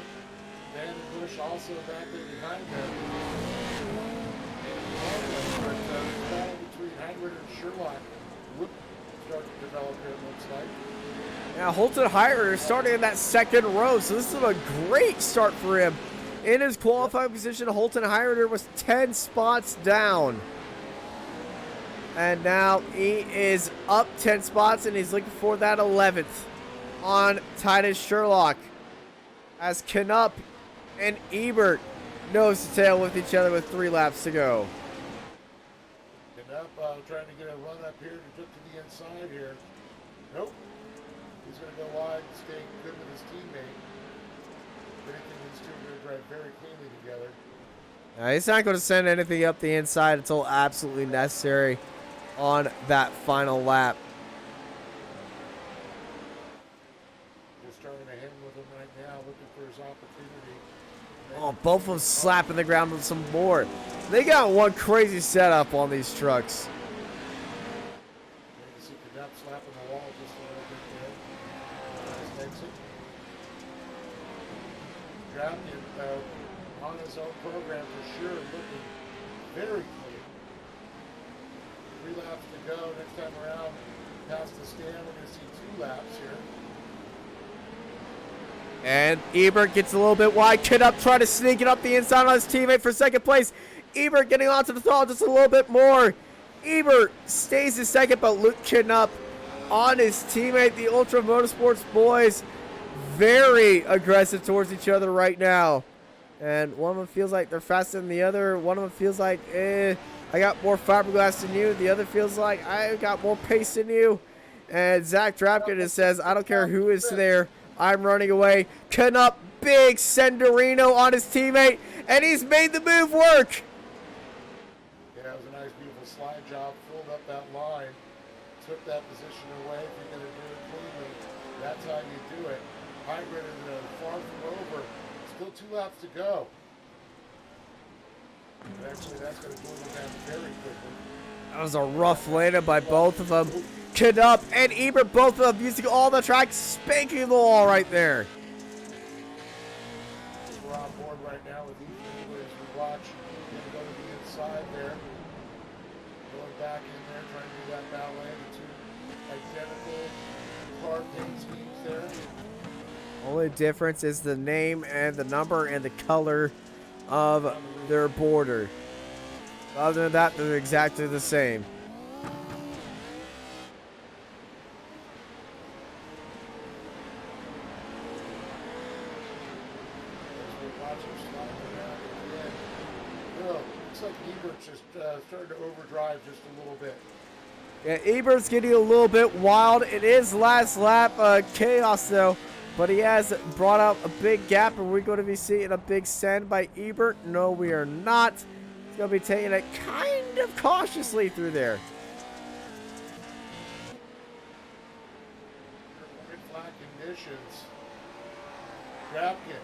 Van den Busch also back there behind them. But the battle between Heidritter and Sherlock would start to develop here, it looks like. Now, Holton Heidritter starting in that 2nd row, so this is a great start for him. In his qualifying position, Holton Heidritter was 10 spots down. And now he is up 10 spots, and he's looking for that 11th on Titus Sherlock. As Knupp and Ebert nose to tail with each other with 3 laps to go. Knupp trying to get a run up here to the inside here. Nope. He's going to go wide and stay good with his teammate. I think these two are going to drive very cleanly together. He's not going to send anything up the inside until absolutely necessary on that final lap. Just trying to hang with him right now, looking for his opportunity. Oh, both of them slapping the ground with some more. They got one crazy setup on these trucks. You can see Knupp slapping the wall just a little bit there. Nice exit. Drapkin on his own program for sure, looking very clean. 3 laps to go. Next time around, past the stand, we're going to see 2 laps here. And Ebert gets a little bit wide. Knupp trying to sneak it up the inside on his teammate for 2nd place. Ebert getting onto the throttle just a little bit more. Ebert stays in 2nd, but Luke Knupp on his teammate, the Ultra Motorsports boys, very aggressive towards each other right now. And one of them feels like they're faster than the other. One of them feels like, I got more fiberglass than you. The other feels like, I got more pace than you. And Zach Drapkin just says, I don't care who is there. I'm running away. Knupp, big Senderino on his teammate. And he's made the move work. Yeah, it was a nice, beautiful slide job. Filled up that line. Took that position away. If you're going to do it cleanly, that's how you do it. Heidritter far from over. Still 2 laps to go. And actually, that's going to go down very quickly. That was a rough landing by both of them. Knupp and Ebert, both of them using all the track, spanking the wall right there. We're on board right now with Ethan as we watch him go to the inside there. Going back in there, trying to do that ballet. The 2 identical car paint schemes there. Only difference is the name and the number and the color of their border. Other than that, they're exactly the same. As we're watching slide around again. Oh, looks like Ebert's just starting to overdrive just a little bit. Yeah, Ebert's getting a little bit wild. It is last lap chaos though, but he has brought out a big gap. Are we going to be seeing a big send by Ebert? No, we are not. He's going to be taking it kind of cautiously through there. White flag conditions. Rapkin.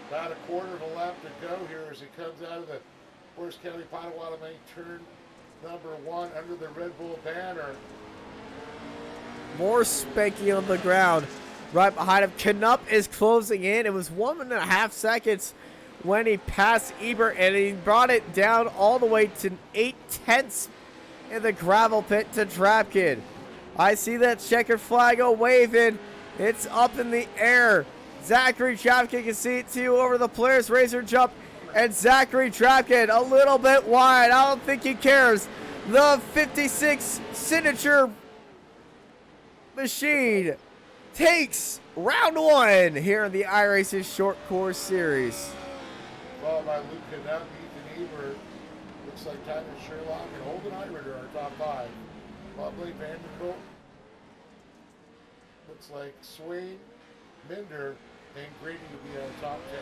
About a quarter of a lap to go here as he comes out of the Forest County Potawatomi turn number 1 under the Red Bull banner. More spanking on the ground right behind him. Knupp is closing in. It was 1.5 seconds when he passed Ebert, and he brought it down all the way to 8/10 in the gravel pit to Drapkin. I see that checkered flag waving. It's up in the air. Zachary Drapkin can see it too over the Polaris Razor jump. And Zachary Drapkin a little bit wide. I don't think he cares. The 56 signature machine takes round 1 here in the iRacing Short Course Series. Followed by Luke Knupp, Ethan Ebert. Looks like Tyler Sherlock and Holden Eibert are our top 5. Blake Vanderbilt. Looks like Swain, Minder, and Grady will be our top 10.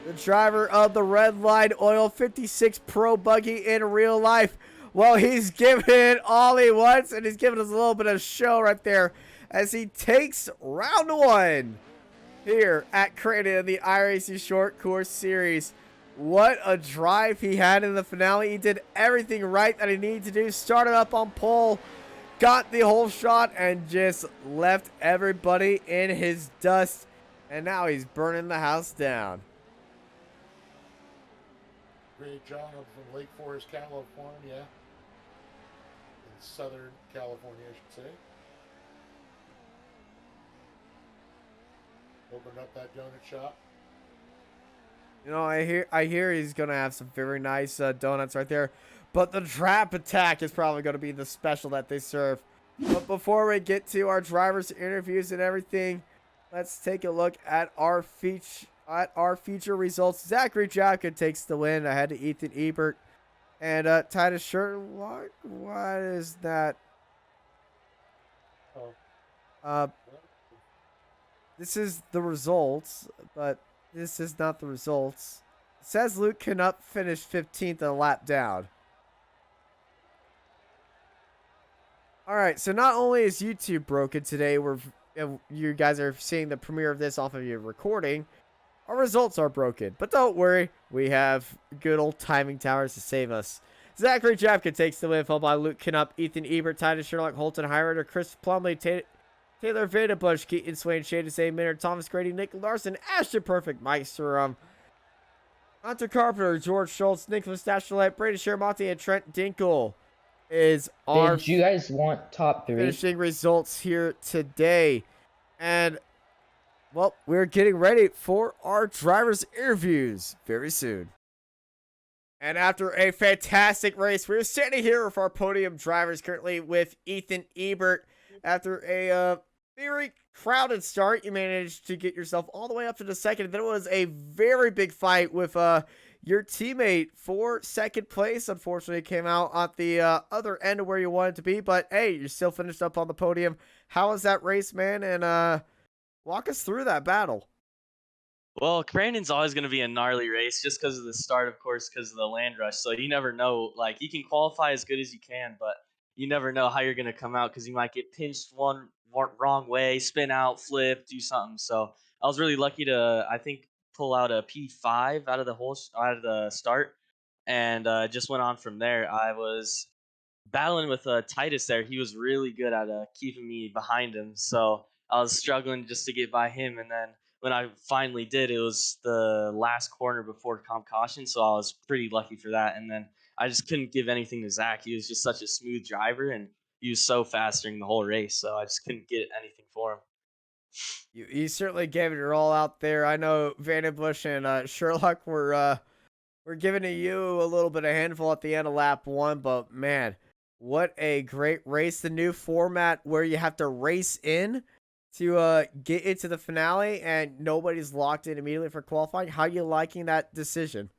The driver of the Red Line Oil 56 Pro Buggy in real life. Well, he's giving it all he wants, and he's giving us a little bit of show right there as he takes round 1 here at Crandon in the iRacing Short Course Series. What a drive he had in the finale. He did everything right that he needed to do. Started up on pole, got the whole shot, and just left everybody in his dust. And now he's burning the house down. Great job from Lake Forest, California. In Southern California, I should say. Open up that donut shop. You know, I hear he's gonna have some very nice donuts right there, but the trap attack is probably gonna be the special that they serve. But before we get to our drivers' interviews and everything, let's take a look at our feature results. Zachary Drapkin takes the win ahead of Ethan Ebert and Titus Sherlock. What is that? Oh. This is the results, but this is not the results. It says Luke Knupp finished 15th a lap down. All right, so not only is YouTube broken today, you guys are seeing the premiere of this off of your recording, our results are broken. But don't worry, we have good old timing towers to save us. Zachary Drapkin takes the win, followed by Luke Knupp, Ethan Ebert, Titus Sherlock, Holton Highrider, Chris Plumley, Taylor Vandenbush, Keaton Swain, Shadis A. Minard, Thomas Grady, Nick Larson, Ashton Perfect, Mike Surum, Hunter Carpenter, George Schultz, Nicholas Dashlett, Brady Shermonte, and Trent Dinkle is our Did you guys want top 3? finishing results here today. And, well, we're getting ready for our drivers' interviews very soon. And after a fantastic race, we're standing here with our podium drivers currently with Ethan Ebert. After a very crowded start, you managed to get yourself all the way up to the second. Then it was a very big fight with your teammate for second place. Unfortunately, came out at the other end of where you wanted to be. But, hey, you still finished up on the podium. How was that race, man? And walk us through that battle. Well, Crandon's always going to be a gnarly race just because of the start, of course, because of the land rush. So you never know. Like, you can qualify as good as you can, but you never know how you're going to come out because you might get pinched one wrong way, spin out, flip, do something. So I was really lucky to, I think, pull out a P5 out of the start, and just went on from there. I was battling with Titus there. He was really good at keeping me behind him, so I was struggling just to get by him. And then when I finally did, it was the last corner before comp caution, so I was pretty lucky for that. And then I just couldn't give anything to Zach. He was just such a smooth driver, and he was so fast during the whole race, so I just couldn't get anything for him. You certainly gave it your all out there. I know Vandenbush and Sherlock were giving to you a little bit of handful at the end of lap one, but man, what a great race! The new format where you have to race in to get into the finale, and nobody's locked in immediately for qualifying. How you liking that decision?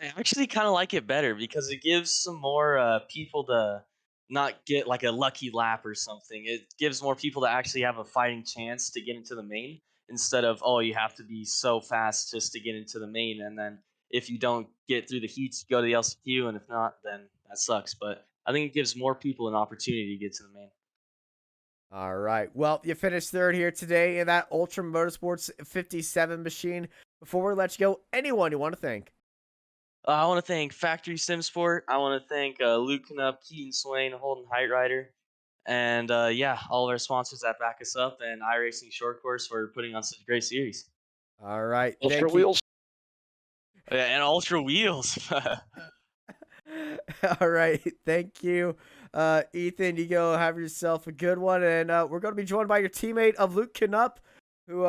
I actually kind of like it better because it gives some more people to not get like a lucky lap or something. It gives more people to actually have a fighting chance to get into the main instead of, oh, you have to be so fast just to get into the main. And then if you don't get through the heats, you go to the LCQ. And if not, then that sucks. But I think it gives more people an opportunity to get to the main. All right. Well, you finished third here today in that Ultra Motorsports 57 machine. Before we let you go, anyone you want to thank? I want to thank Factory Sim Sport. I want to thank Luke Knupp, Keaton Swain, Holden Heitrider. And yeah, all of our sponsors that back us up, and iRacing Short Course for putting on such a great series. All right. Ultra Thank you. Wheels. Yeah, and Ultra Wheels. All right. Thank you. Ethan, you go have yourself a good one. And we're going to be joined by your teammate of Luke Knupp, who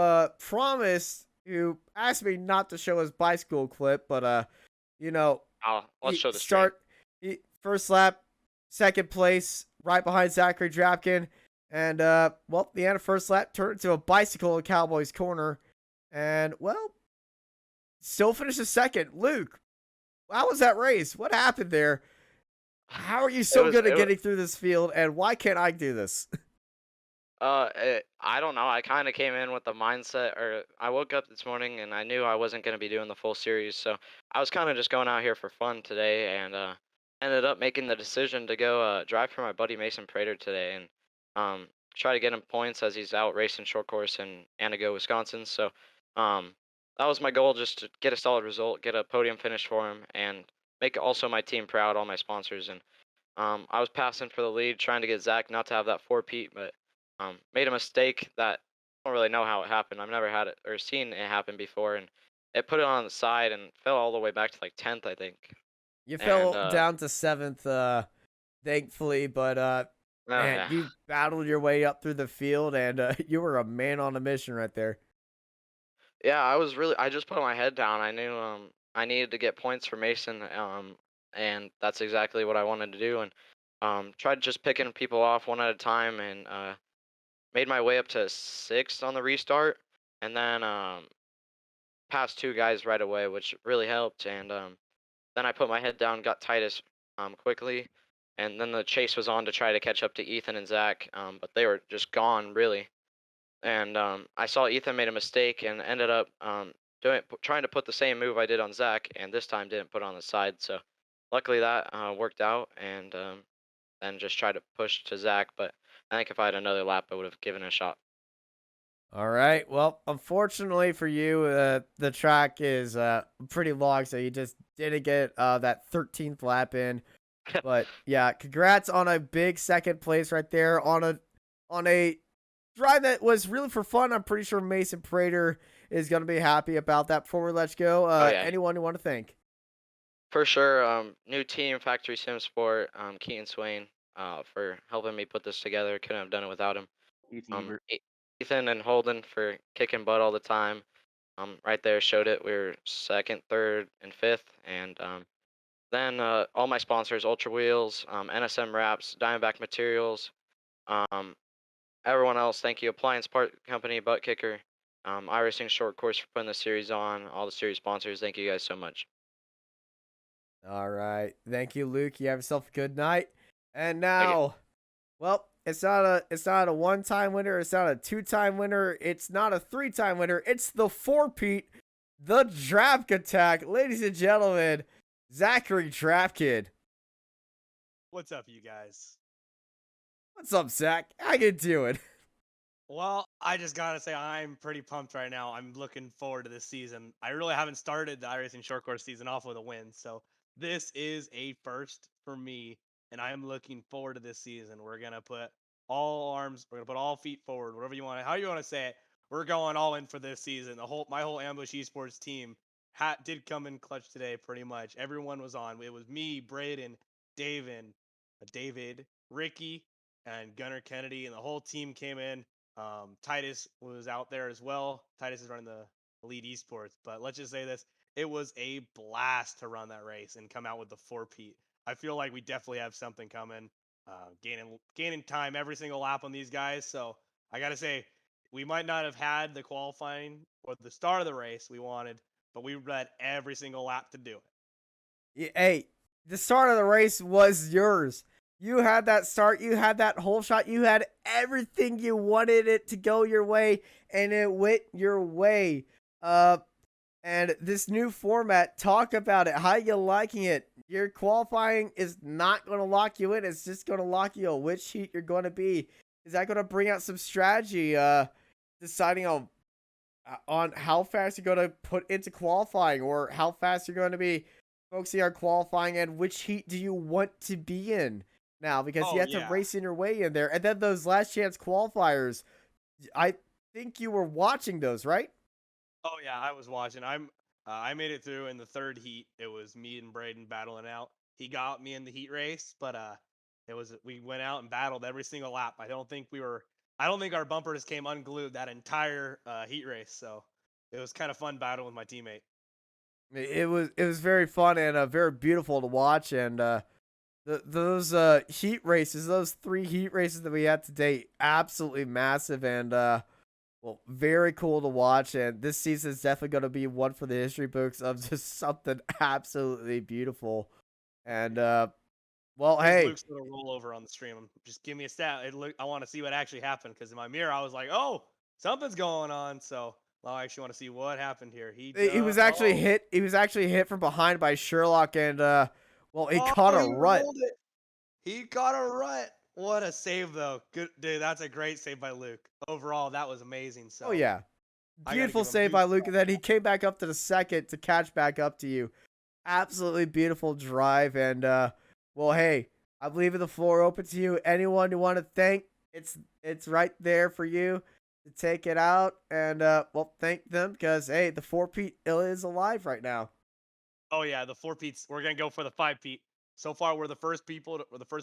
who asked me not to show his bicycle clip, but, you know, Let's show the stream. First lap, second place, right behind Zachary Drapkin. And, well, the end of first lap turned into a bicycle in Cowboys corner. And, well, still finishes second. Luke, how was that race? What happened there? How are you so good at getting through this field, and why can't I do this? I don't know. I kind of came in with the mindset, or I woke up this morning and I knew I wasn't going to be doing the full series, so I was kind of just going out here for fun today, and ended up making the decision to go drive for my buddy Mason Prater today, and try to get him points as he's out racing short course in Antigo, Wisconsin. So um, that was my goal, just to get a solid result, get a podium finish for him, and make also my team proud, all my sponsors. And I was passing for the lead, trying to get Zach not to have that four-peat, but made a mistake that I don't really know how it happened. I've never had it or seen it happen before, and it put it on the side and fell all the way back to like 10th, I think. You And fell down to 7th, thankfully, but man, yeah, you battled your way up through the field, and you were a man on a mission right there. yeah, I just put my head down. I knew I needed to get points for Mason, and that's exactly what I wanted to do, and tried just picking people off one at a time, and made my way up to 6th on the restart, and then passed two guys right away, which really helped. And then I put my head down, got Titus quickly, and then the chase was on to try to catch up to Ethan and Zach, but they were just gone really. And I saw Ethan made a mistake and ended up trying to put the same move I did on Zach, and this time didn't put it on the side. So luckily that worked out, and then just tried to push to Zach. But I think if I had another lap, I would have given it a shot. All right. Well, unfortunately for you, the track is pretty long, so you just didn't get that 13th lap in. But yeah, congrats on a big second place right there on a drive that was really for fun. I'm pretty sure Mason Prater is going to be happy about that. Before we let you go, Oh yeah, anyone you want to thank? for sure. New team, Factory Sim Sport, Keaton Swain, for helping me put this together. Couldn't have done it without him. Ethan Um, Ebert. E- Ethan and Holden for kicking butt all the time. Right there showed it. We were second, third, and fifth, and then all my sponsors: Ultra Wheels, NSM Wraps, Diamondback Materials, um, everyone else. Thank you, Appliance Part Company, Butt Kicker, iRacing Short Course for putting the series on. All the series sponsors. Thank you guys so much. All right. Thank you, Luke. You have yourself a good night. And Thank you. now, well, it's not a one-time winner, it's not a two-time winner, it's not a three-time winner, it's the four-peat, the Draft Attack. Ladies and gentlemen, Zachary Drapkin. What's up, you guys? What's up, Zach? How you doing? Well, I just gotta say I'm pretty pumped right now. I'm looking forward to this season. I really haven't started the iRacing Short Course season off with a win, so this is a first for me, and I am looking forward to this season. We're gonna put all feet forward, whatever you want, how you want to say it. We're going all in for this season. My whole Ambush Esports team did come in clutch today, pretty much. Everyone was on. It was me, Braden, David, Ricky, and Gunnar Kennedy, and the whole team came in. Titus was out there as well. Titus is running the Elite Esports, but let's just say this: it was a blast to run that race and come out with the 4-peat. I feel like we definitely have something coming. Gaining time every single lap on these guys. So I gotta say, we might not have had the qualifying or the start of the race we wanted, but we led every single lap to do it. Hey, the start of the race was yours. You had that start. You had that whole shot. You had everything you wanted it to go your way, and it went your way. And this new format, talk about it. How you liking it? Your qualifying is not going to lock you in. It's just going to lock you in which heat you're going to be. Is that going to bring out some strategy? Deciding on how fast you're going to put into qualifying, or how fast you're going to be focusing on qualifying, and which heat do you want to be in now? Because you have to race in your way in there. And then those last chance qualifiers, I think you were watching those, right? Oh yeah, I was watching. I made it through in the third heat. It was me and Braden battling out. He got me in the heat race, but we went out and battled every single lap. I don't think our bumpers came unglued that entire heat race. So it was kind of fun battle with my teammate. It was very fun and very beautiful to watch. And those heat races, those 3 heat races that we had today, absolutely massive and well, very cool to watch. And this season is definitely going to be one for the history books of just something absolutely beautiful. And well, hey, Luke's little rollover on the stream. Just give me a stat. I want to see what actually happened, because in my mirror I was like, oh, something's going on. So I actually want to see what happened here. He was actually hit. He was actually hit from behind by Sherlock, and well, he caught a rut. He caught a rut. What a save, though. Good, dude. That's a great save by Luke. Overall, that was amazing. So. Oh yeah, beautiful save by Luke, and then he came back up to the second to catch back up to you. Absolutely beautiful drive, and well, hey, I'm leaving the floor open to you. Anyone you want to thank, it's right there for you to take it out, and well, thank them, because hey, the 4-peat is alive right now. Oh yeah, the 4-peats. We're gonna go for the 5-peat. So far, we're the first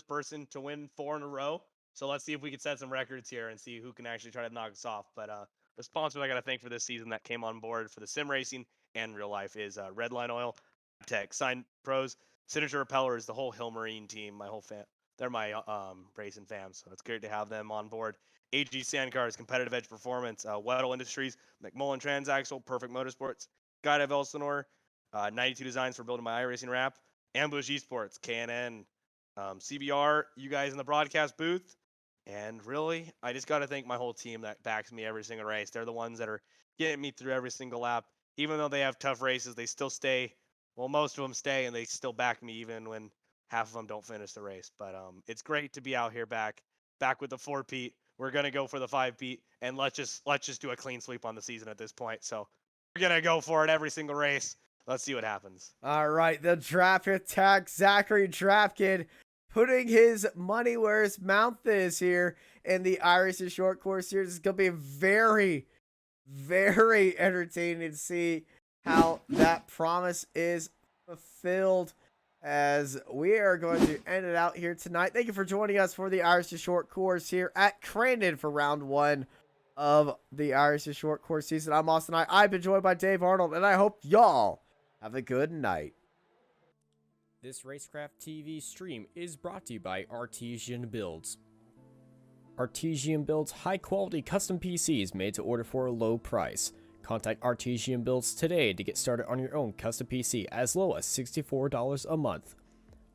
person to win 4 in a row. So let's see if we can set some records here and see who can actually try to knock us off. But the sponsors I got to thank for this season that came on board for the sim racing and real life is Redline Oil, Tech, Sign Pros, Signature Repellers, the whole Hill Marine team, my whole fam. They're my racing fam, so it's great to have them on board. AG Sandcars, Competitive Edge Performance, Weddle Industries, McMullen Transaxle, Perfect Motorsports, Guide of Elsinore, 92 Designs for building my iRacing wrap, Ambush Esports, KNN, CBR, you guys in the broadcast booth. And really, I just got to thank my whole team that backs me every single race. They're the ones that are getting me through every single lap. Even though they have tough races, they still stay. Well, most of them stay, and they still back me even when half of them don't finish the race. But it's great to be out here back with the 4-peat. We're going to go for the 5-peat, and let's just do a clean sweep on the season at this point. So we're going to go for it every single race. Let's see what happens. All right, the draft attack, Zachary Draftkid, putting his money where his mouth is here in the iRacing short course series. It's going to be very, very entertaining to see how that promise is fulfilled, as we are going to end it out here tonight. Thank you for joining us for the iRacing short course here at Crandon for round 1 of the iRacing short course season. I'm Austin. I've been joined by Dave Arnold, and I hope y'all have a good night. This Racecraft TV stream is brought to you by Artesian Builds. Artesian builds high-quality custom PCs made to order for a low price. Contact Artesian Builds today to get started on your own custom PC as low as $64 a month.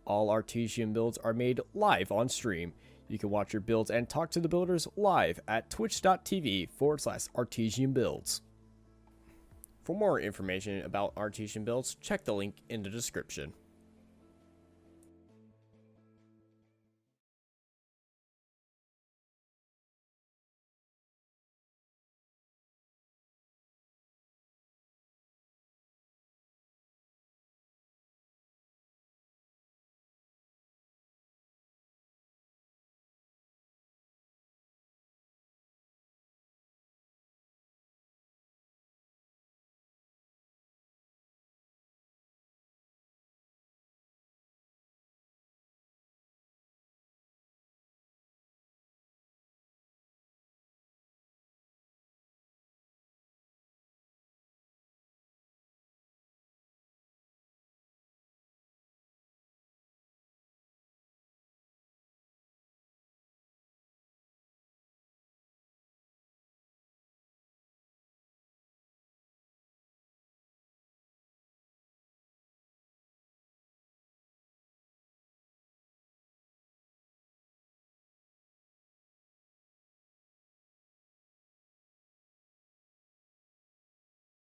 All Artesian builds are made live on stream. You can watch your builds and talk to the builders live at twitch.tv/Artesian Builds. For more information about Artesian Builds, check the link in the description.